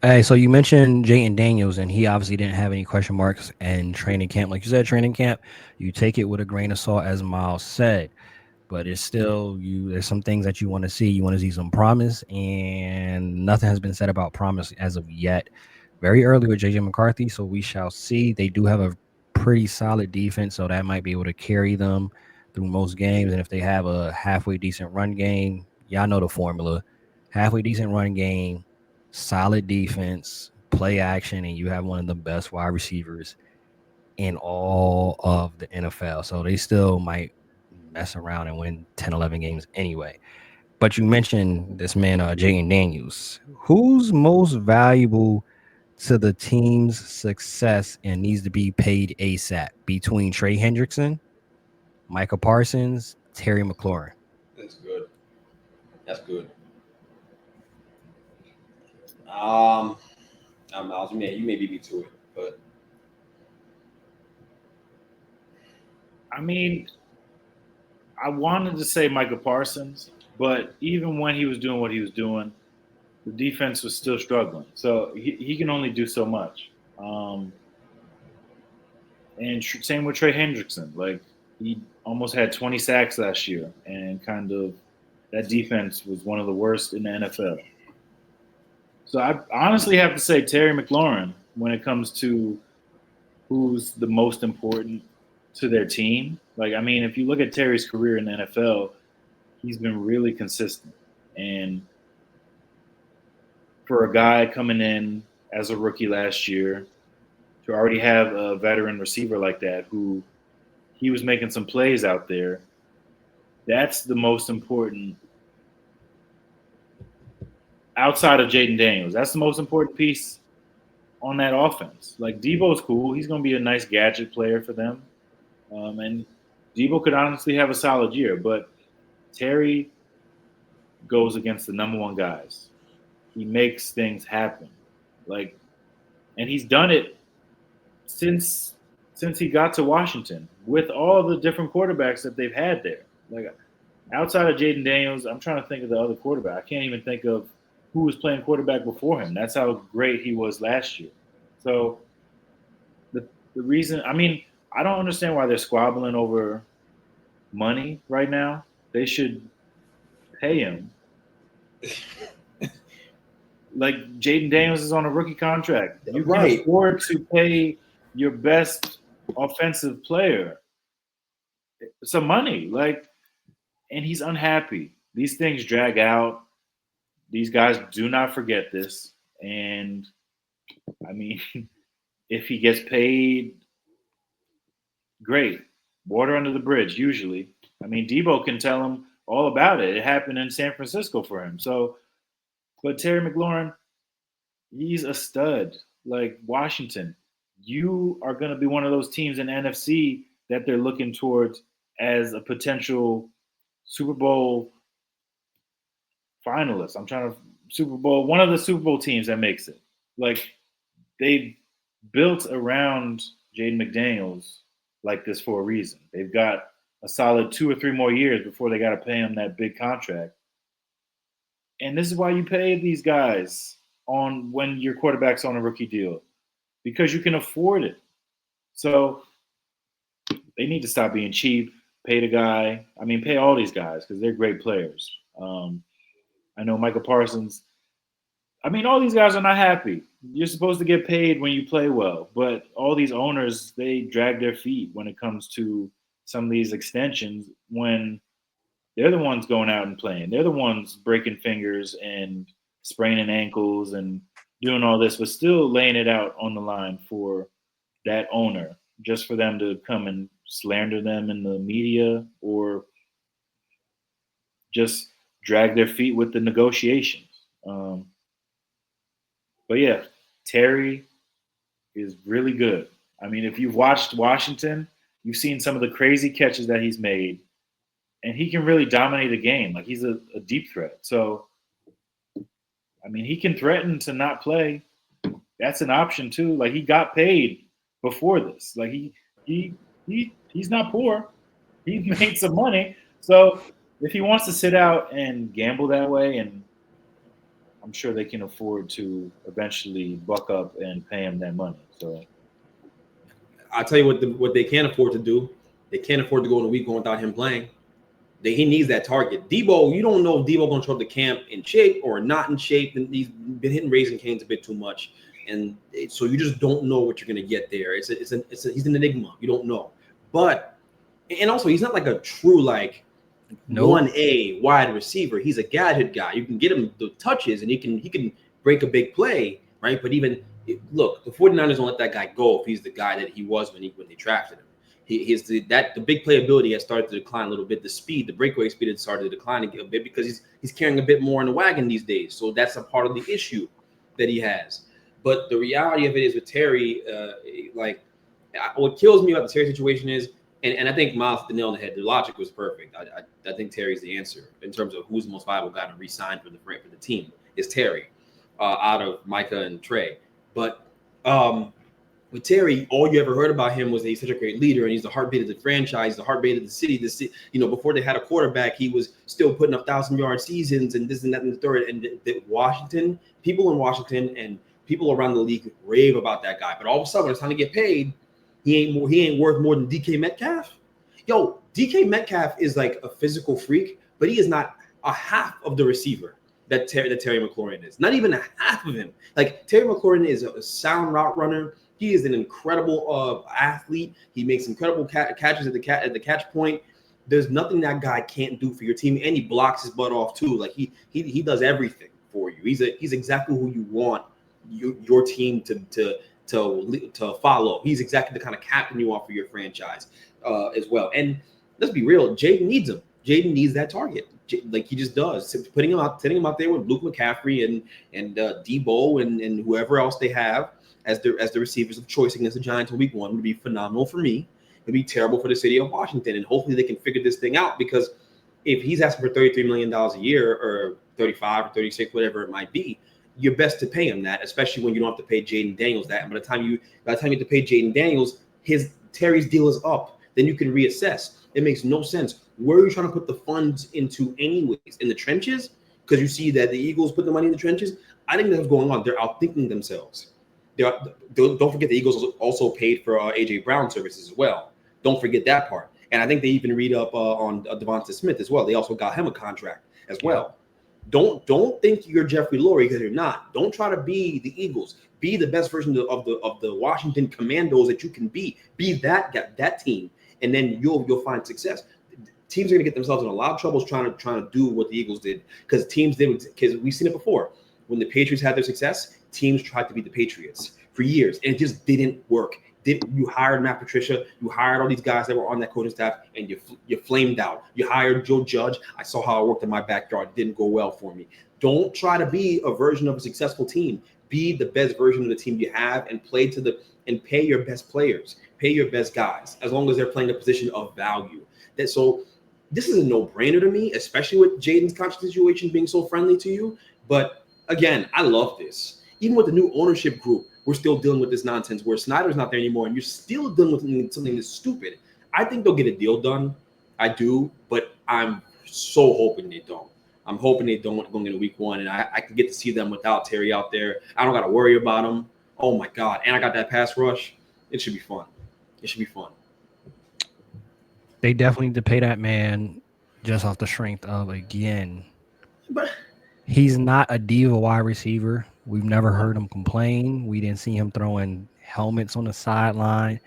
Hey, so you mentioned Jaden Daniels, and he obviously didn't have any question marks in training camp. Like you said, training camp, you take it with a grain of salt, as Miles said. But it's still there's some things that you want to see. You want to see some promise, and nothing has been said about promise as of yet. Very early with JJ McCarthy, so we shall see. They do have a pretty solid defense, so that might be able to carry them through most games. And if they have a halfway decent run game, y'all know the formula. Halfway decent run game, solid defense, play action, and you have one of the best wide receivers in all of the NFL. So they still might mess around and win 10, 11 games anyway. But you mentioned this man, Jaden Daniels. Who's most valuable to the team's success and needs to be paid ASAP between Trey Hendrickson, Micah Parsons, Terry McLaurin? That's good. That's good. Miles, you may beat me to it, but I mean, I wanted to say Micah Parsons, but even when he was doing what he was doing, the defense was still struggling. So he can only do so much. And same with Trey Hendrickson. Like, he almost had 20 sacks last year, and kind of that defense was one of the worst in the NFL. So I honestly have to say Terry McLaurin when it comes to who's the most important to their team. Like, I mean, if you look at Terry's career in the NFL, he's been really consistent. And for a guy coming in as a rookie last year, to already have a veteran receiver like that who he was making some plays out there, that's the most important. Outside of Jaden Daniels, that's the most important piece on that offense. Like, Debo's cool. He's going to be a nice gadget player for them. And Debo could honestly have a solid year, but Terry goes against the number one guys. He makes things happen. Like, and he's done it since he got to Washington with all the different quarterbacks that they've had there. Like, outside of Jaden Daniels, I'm trying to think of the other quarterback. I can't even think of who was playing quarterback before him. That's how great he was last year. So the reason, I mean, I don't understand why they're squabbling over money right now. They should pay him. Like, Jaden Daniels is on a rookie contract. You can afford to pay your best offensive player some money. Like, and he's unhappy. These things drag out. These guys do not forget this. And, I mean, if he gets paid, great. Water under the bridge, usually. I mean, Debo can tell him all about it. It happened in San Francisco for him. So, but Terry McLaurin, he's a stud. Like, Washington, you are going to be one of those teams in NFC that they're looking towards as a potential Super Bowl finalist. One of the Super Bowl teams that makes it. Like, they built around Jaden McDaniels like this for a reason. They've got a solid 2 or 3 more years before they got to pay him that big contract. And this is why you pay these guys on when your quarterback's on a rookie deal, because you can afford it. So they need to stop being cheap. Pay the guy. I mean, pay all these guys because they're great players. I know Micah Parsons. I mean, all these guys are not happy. You're supposed to get paid when you play well, but all these owners, they drag their feet when it comes to some of these extensions when they're the ones going out and playing. They're the ones breaking fingers and spraining ankles and doing all this, but still laying it out on the line for that owner just for them to come and slander them in the media or just drag their feet with the negotiations. But yeah, Terry is really good. I mean, if you've watched Washington, you've seen some of the crazy catches that he's made, and he can really dominate a game. Like, he's a deep threat. So, I mean, he can threaten to not play. That's an option too. Like, he got paid before this. Like, he's not poor. He made some money. So if he wants to sit out and gamble that way, and I'm sure they can afford to eventually buck up and pay him that money. So I'll tell you what they can't afford to do. They can't afford to go in a week going without him playing. He needs that target. Debo, you don't know if Debo going to show up to camp in shape or not in shape. And he's been hitting Raising Cane's a bit too much. And so you just don't know what you're going to get there. He's an enigma. You don't know. But, and also he's not like a true, like, 1A wide receiver. He's a gadget guy. You can get him the touches and he can break a big play, right? But look, the 49ers don't let that guy go if he's the guy that he was when they drafted him. The big playability has started to decline a little bit. The speed, the breakaway speed has started to decline a bit because he's carrying a bit more in the wagon these days. So that's a part of the issue that he has. But the reality of it is with Terry, what kills me about the Terry situation is, and I think Miles hit the nail on the head. The logic was perfect. I think Terry's the answer in terms of who's the most viable guy to re-sign for the team is Terry, out of Micah and Trey. But with Terry, all you ever heard about him was that he's such a great leader and he's the heartbeat of the franchise, the heartbeat of the city. Before they had a quarterback, he was still putting up 1,000-yard seasons and this and that and the third. And people in Washington and people around the league rave about that guy. But all of a sudden, when it's time to get paid, he ain't worth more than DK Metcalf. Yo, DK Metcalf is like a physical freak, but he is not a half of the receiver that Terry McLaurin is. Not even a half of him. Like, Terry McLaurin is a sound route runner. He is an incredible athlete. He makes incredible catches at the catch point. There's nothing that guy can't do for your team, and he blocks his butt off too. Like he does everything for you. He's exactly who you want your team to follow. He's exactly the kind of captain you want for your franchise as well. And let's be real, Jaden needs him. Jaden needs that target. Like he just does. Sending him out there with Luka McCaffrey and Debo and whoever else they have as the receivers of choice against the Giants in week 1 would be phenomenal for me. It'd be terrible for the city of Washington. And hopefully they can figure this thing out, because if he's asking for $33 million a year or 35 or 36, whatever it might be, you're best to pay him that, especially when you don't have to pay Jaden Daniels that. And by the time you have to pay Jaden Daniels, Terry's deal is up. Then you can reassess. It makes no sense. Where are you trying to put the funds into anyways? In the trenches? Because you see that the Eagles put the money in the trenches? I think that's what's going on. They're outthinking themselves. Don't forget the Eagles also paid for A.J. Brown services as well. Don't forget that part. And I think they even read up on Devonta Smith as well. They also got him a contract as well. Don't think you're Jeffrey Lurie, because you're not. Don't try to be the Eagles. Be the best version of the Washington Commandos that you can be. Be that team, and then you'll find success. Teams are going to get themselves in a lot of troubles trying to do what the Eagles did, because we've seen it before. When the Patriots had their success, teams tried to be the Patriots for years, and it just didn't work. You hired Matt Patricia, you hired all these guys that were on that coaching staff, and you flamed out. You hired Joe Judge. I saw how it worked in my backyard. It didn't go well for me. Don't try to be a version of a successful team. Be the best version of the team you have, and pay your best players, pay your best guys, as long as they're playing a position of value. So this is a no-brainer to me, especially with Jaden's contract situation being so friendly to you. But again, I love this. Even with the new ownership group, we're still dealing with this nonsense where Snyder's not there anymore, and you're still dealing with something that's stupid. I think they'll get a deal done. I do, but I'm so hoping they don't. I'm hoping they don't going into week 1, and I can get to see them without Terry out there. I don't got to worry about them. Oh, my God. And I got that pass rush. It should be fun. It should be fun. They definitely need to pay that man just off the strength of, again, But he's not a diva wide receiver. We've never heard him complain. We didn't see him throwing helmets on the sideline,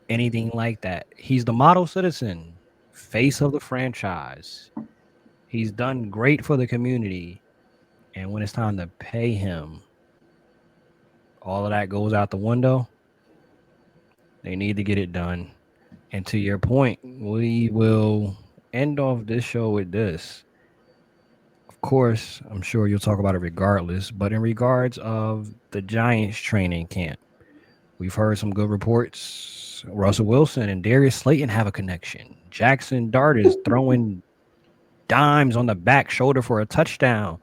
anything like that. He's the model citizen, face of the franchise. He's done great for the community. And when it's time to pay him, all of that goes out the window. They need to get it done. And to your point, we will end off this show with this. Of course, I'm sure you'll talk about it regardless, but in regards of the Giants training camp, we've heard some good reports. Russell Wilson and Darius Slayton have a connection. Jackson Dart is throwing dimes on the back shoulder for a touchdown.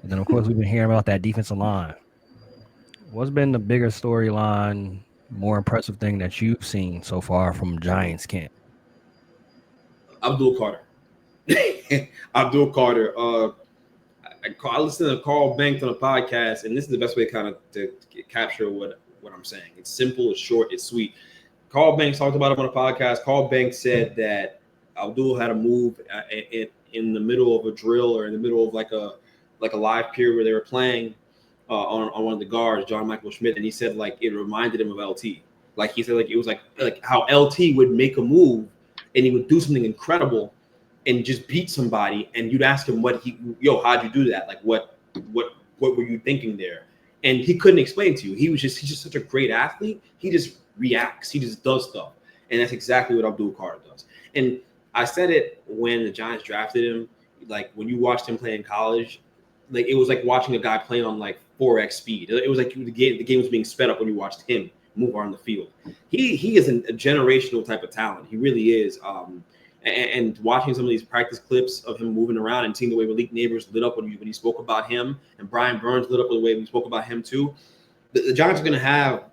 And then, of course, we've been hearing about that defensive line. What's been the bigger storyline, more impressive thing that you've seen so far from Giants camp? Abdul Carter. Abdul Carter. I listened to Carl Banks on a podcast, and this is the best way to capture what I'm saying. It's simple, it's short, it's sweet. Carl Banks talked about it on a podcast. Carl Banks said that Abdul had a move in the middle of a drill, or in the middle of like a live period where they were playing on one of the guards, John Michael Schmidt, and he said like it reminded him of LT. Like he said, like it was like how LT would make a move and he would do something incredible and just beat somebody, and you'd ask him how'd you do that? Like what were you thinking there? And he couldn't explain to you. He's just such a great athlete. He just reacts. He just does stuff. And that's exactly what Abdul Carter does. And I said it when the Giants drafted him, like when you watched him play in college, like it was like watching a guy play on like 4x speed. It was like the game was being sped up when you watched him move on the field. He is a generational type of talent. He really is. And watching some of these practice clips of him moving around and seeing the way Malik Neighbors lit up when he spoke about him, and Brian Burns lit up the way we spoke about him too. The Giants are going to have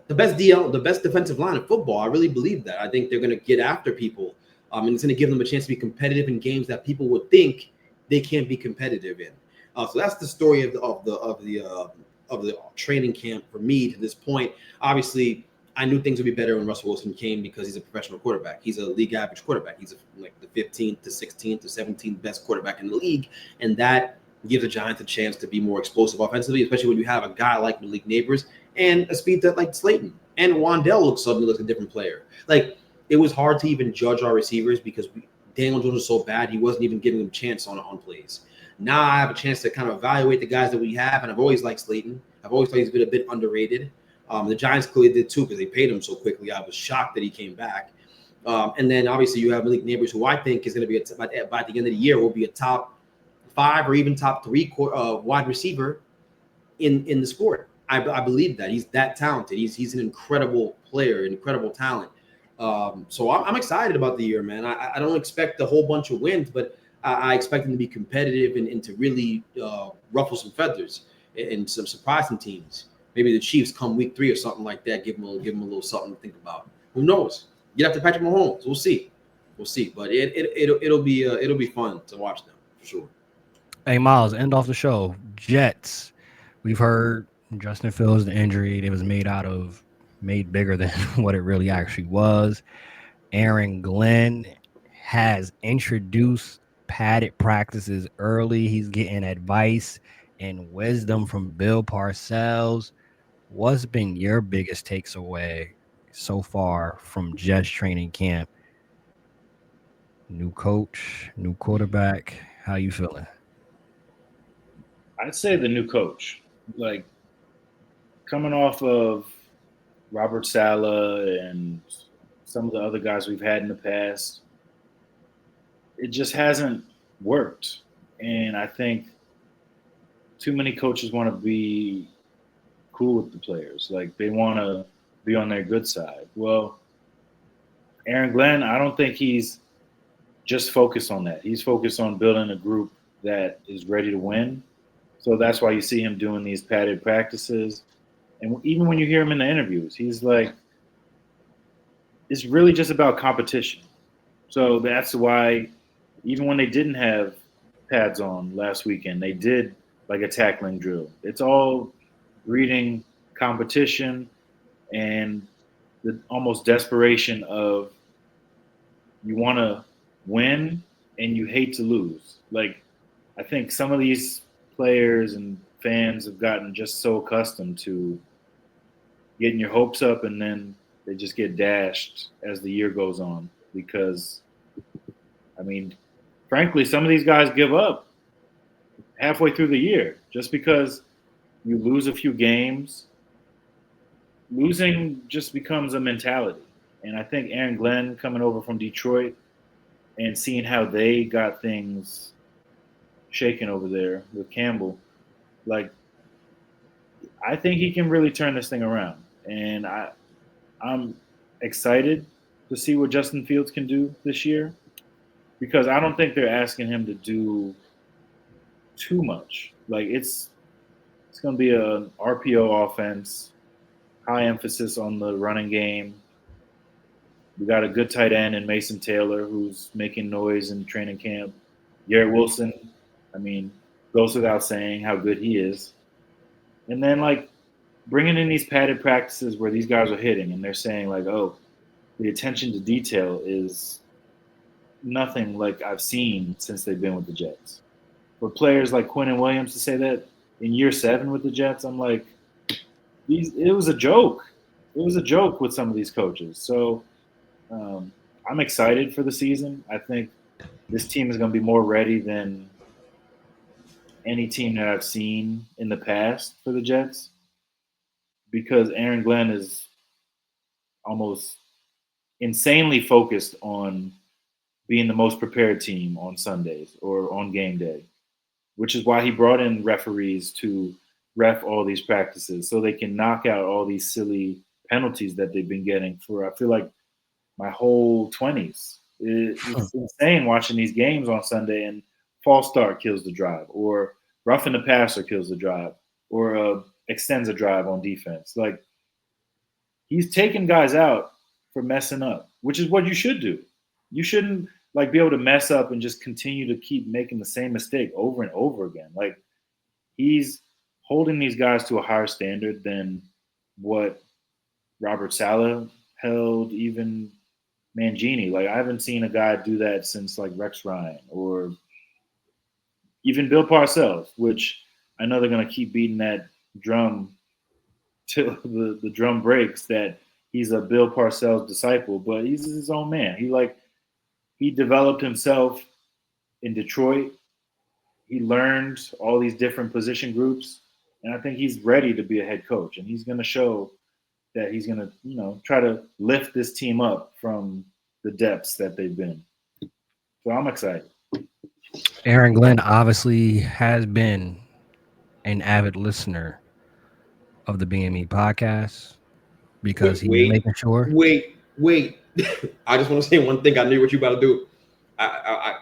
the best the best defensive line in football. I really believe that. I think they're going to get after people, and it's going to give them a chance to be competitive in games that people would think they can't be competitive in. So that's the story of the training camp for me to this point. Obviously, I knew things would be better when Russell Wilson came because he's a professional quarterback. He's a league average quarterback. He's like the 15th to 16th to 17th best quarterback in the league. And that gives the Giants a chance to be more explosive offensively, especially when you have a guy like Malik Neighbors and a speed that like Slayton and Wandell suddenly looks a different player. Like it was hard to even judge our receivers because Daniel Jones was so bad he wasn't even giving them a chance on plays. Now I have a chance to kind of evaluate the guys that we have, and I've always liked Slayton. I've always thought he's been a bit underrated. The Giants clearly did too because they paid him so quickly. I was shocked that he came back. And then obviously you have Malik Neighbors, who I think is going to be by the end of the year will be a top 5 or even top 3 wide receiver in the sport. I believe that he's that talented. He's an incredible player, incredible talent. So I'm excited about the year, man. I don't expect a whole bunch of wins, but I expect him to be competitive and to really ruffle some feathers and some surprising teams. Maybe the Chiefs come week 3 or something like that. Give them a little something to think about. Who knows? Get after Patrick Mahomes. We'll see. But it'll be fun to watch them for sure. Hey, Miles, end off the show. Jets. We've heard Justin Fields, the injury, it was made bigger than what it really actually was. Aaron Glenn has introduced padded practices early. He's getting advice and wisdom from Bill Parcells. What's been your biggest takeaway so far from Jets training camp? New coach, new quarterback. How you feeling? I'd say the new coach. Like, coming off of Robert Saleh and some of the other guys we've had in the past, it just hasn't worked. And I think too many coaches want to be cool with the players. Like, they want to be on their good side. Well, Aaron Glenn, I don't think he's just focused on that. He's focused on building a group that is ready to win. So that's why you see him doing these padded practices. And even when you hear him in the interviews, he's like, it's really just about competition. So that's why even when they didn't have pads on last weekend, they did like a tackling drill. It's all reading competition and the almost desperation of you want to win and you hate to lose. Like, I think some of these players and fans have gotten just so accustomed to getting your hopes up and then they just get dashed as the year goes on because, I mean, frankly, some of these guys give up halfway through the year just because you lose a few games. Losing just becomes a mentality. And I think Aaron Glenn coming over from Detroit and seeing how they got things shaken over there with Campbell, like, I think he can really turn this thing around. And I'm excited to see what Justin Fields can do this year because I don't think they're asking him to do too much. Like, it's going to be an RPO offense, high emphasis on the running game. We got a good tight end in Mason Taylor who's making noise in training camp. Garrett Wilson, I mean, goes without saying how good he is. And then, like, bringing in these padded practices where these guys are hitting and they're saying, like, oh, the attention to detail is nothing like I've seen since they've been with the Jets. For players like Quinnen Williams to say that in year 7 with the Jets, I'm like, it was a joke. It was a joke with some of these coaches. So I'm excited for the season. I think this team is going to be more ready than any team that I've seen in the past for the Jets because Aaron Glenn is almost insanely focused on being the most prepared team on Sundays or on game day, which is why he brought in referees to ref all these practices so they can knock out all these silly penalties that they've been getting for, I feel like, my whole 20s. It's insane watching these games on Sunday and false start kills the drive or roughing the passer kills the drive or extends a drive on defense. Like, he's taking guys out for messing up, which is what you should do. You shouldn't, like, be able to mess up and just continue to keep making the same mistake over and over again. Like, he's holding these guys to a higher standard than what Robert Saleh held, even Mangini. Like, I haven't seen a guy do that since, like, Rex Ryan or even Bill Parcells, which I know they're going to keep beating that drum till the drum breaks that he's a Bill Parcells disciple, but he's his own man. He developed himself in Detroit. He learned all these different position groups, and I think he's ready to be a head coach. And he's going to show that he's going to, try to lift this team up from the depths that they've been. So I'm excited. Aaron Glenn obviously has been an avid listener of the BME Podcast because he's making sure. Wait. I just want to say one thing. I knew what you about to do. I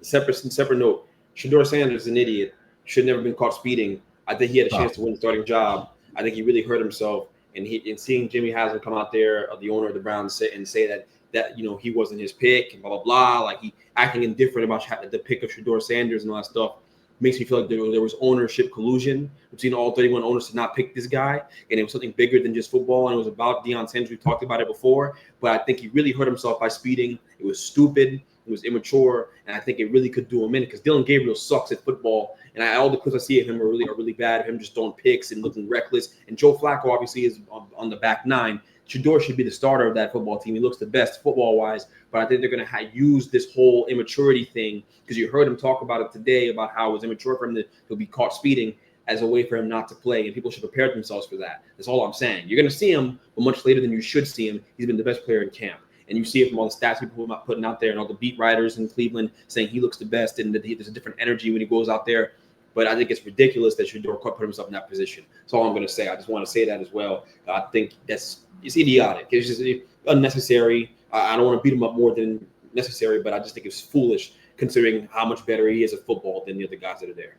separate note. Shedeur Sanders is an idiot. Should never been caught speeding. I think he had a chance to win the starting job. I think he really hurt himself. And seeing Jimmy Haslam come out there, the owner of the Browns, say that he wasn't his pick and blah blah blah, like he acting indifferent about the pick of Shedeur Sanders and all that stuff, makes me feel like there was ownership collusion between all 31 owners to not pick this guy, and it was something bigger than just football, and it was about Deion Sanders. We talked about it before, but I think he really hurt himself by speeding. It was stupid. It was immature, and I think it really could do him in because Dylan Gabriel sucks at football, and all the clips I see of him are really bad. Him just throwing picks and looking reckless. And Joe Flacco obviously is on the back nine. Shedeur should be the starter of that football team. He looks the best football-wise, but I think they're going to use this whole immaturity thing because you heard him talk about it today about how it was immature for him to be caught speeding as a way for him not to play, and people should prepare themselves for that. That's all I'm saying. You're going to see him, but much later than you should see him. He's been the best player in camp. And you see it from all the stats people are putting out there and all the beat writers in Cleveland saying he looks the best and that there's a different energy when he goes out there. But I think it's ridiculous that Shedeur put himself in that position. That's all I'm going to say. I just want to say that as well. I think it's idiotic. It's just unnecessary. I don't want to beat him up more than necessary, but I just think it's foolish considering how much better he is at football than the other guys that are there.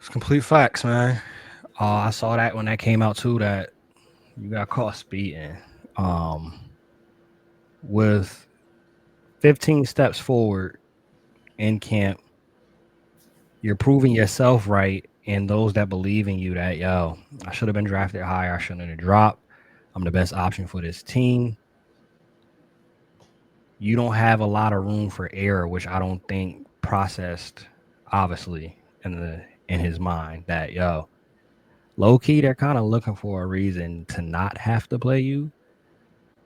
It's complete facts, man. I saw that when that came out too, that you got caught speeding. With 15 steps forward in camp, you're proving yourself right, and those that believe in you that, I should have been drafted higher, I shouldn't have dropped. I'm the best option for this team. You don't have a lot of room for error, which I don't think processed, obviously, in his mind that, low key, they're kind of looking for a reason to not have to play you.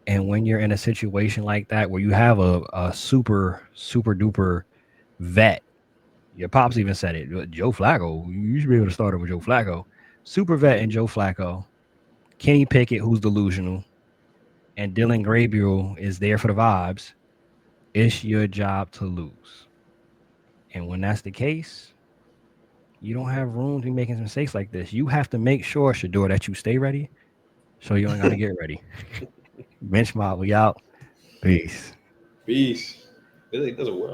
And when you're in a situation like that where you have a super duper vet, your pops even said it, Joe Flacco, you should be able to start it with Joe Flacco. Super vet and Joe Flacco, Kenny Pickett, who's delusional, and Dylan Gabriel is there for the vibes. It's your job to lose. And when that's the case, you don't have room to be making mistakes like this. You have to make sure, Shedeur, that you stay ready so you ain't got to get ready. Bench Mob, we out. Peace. Peace. It doesn't work.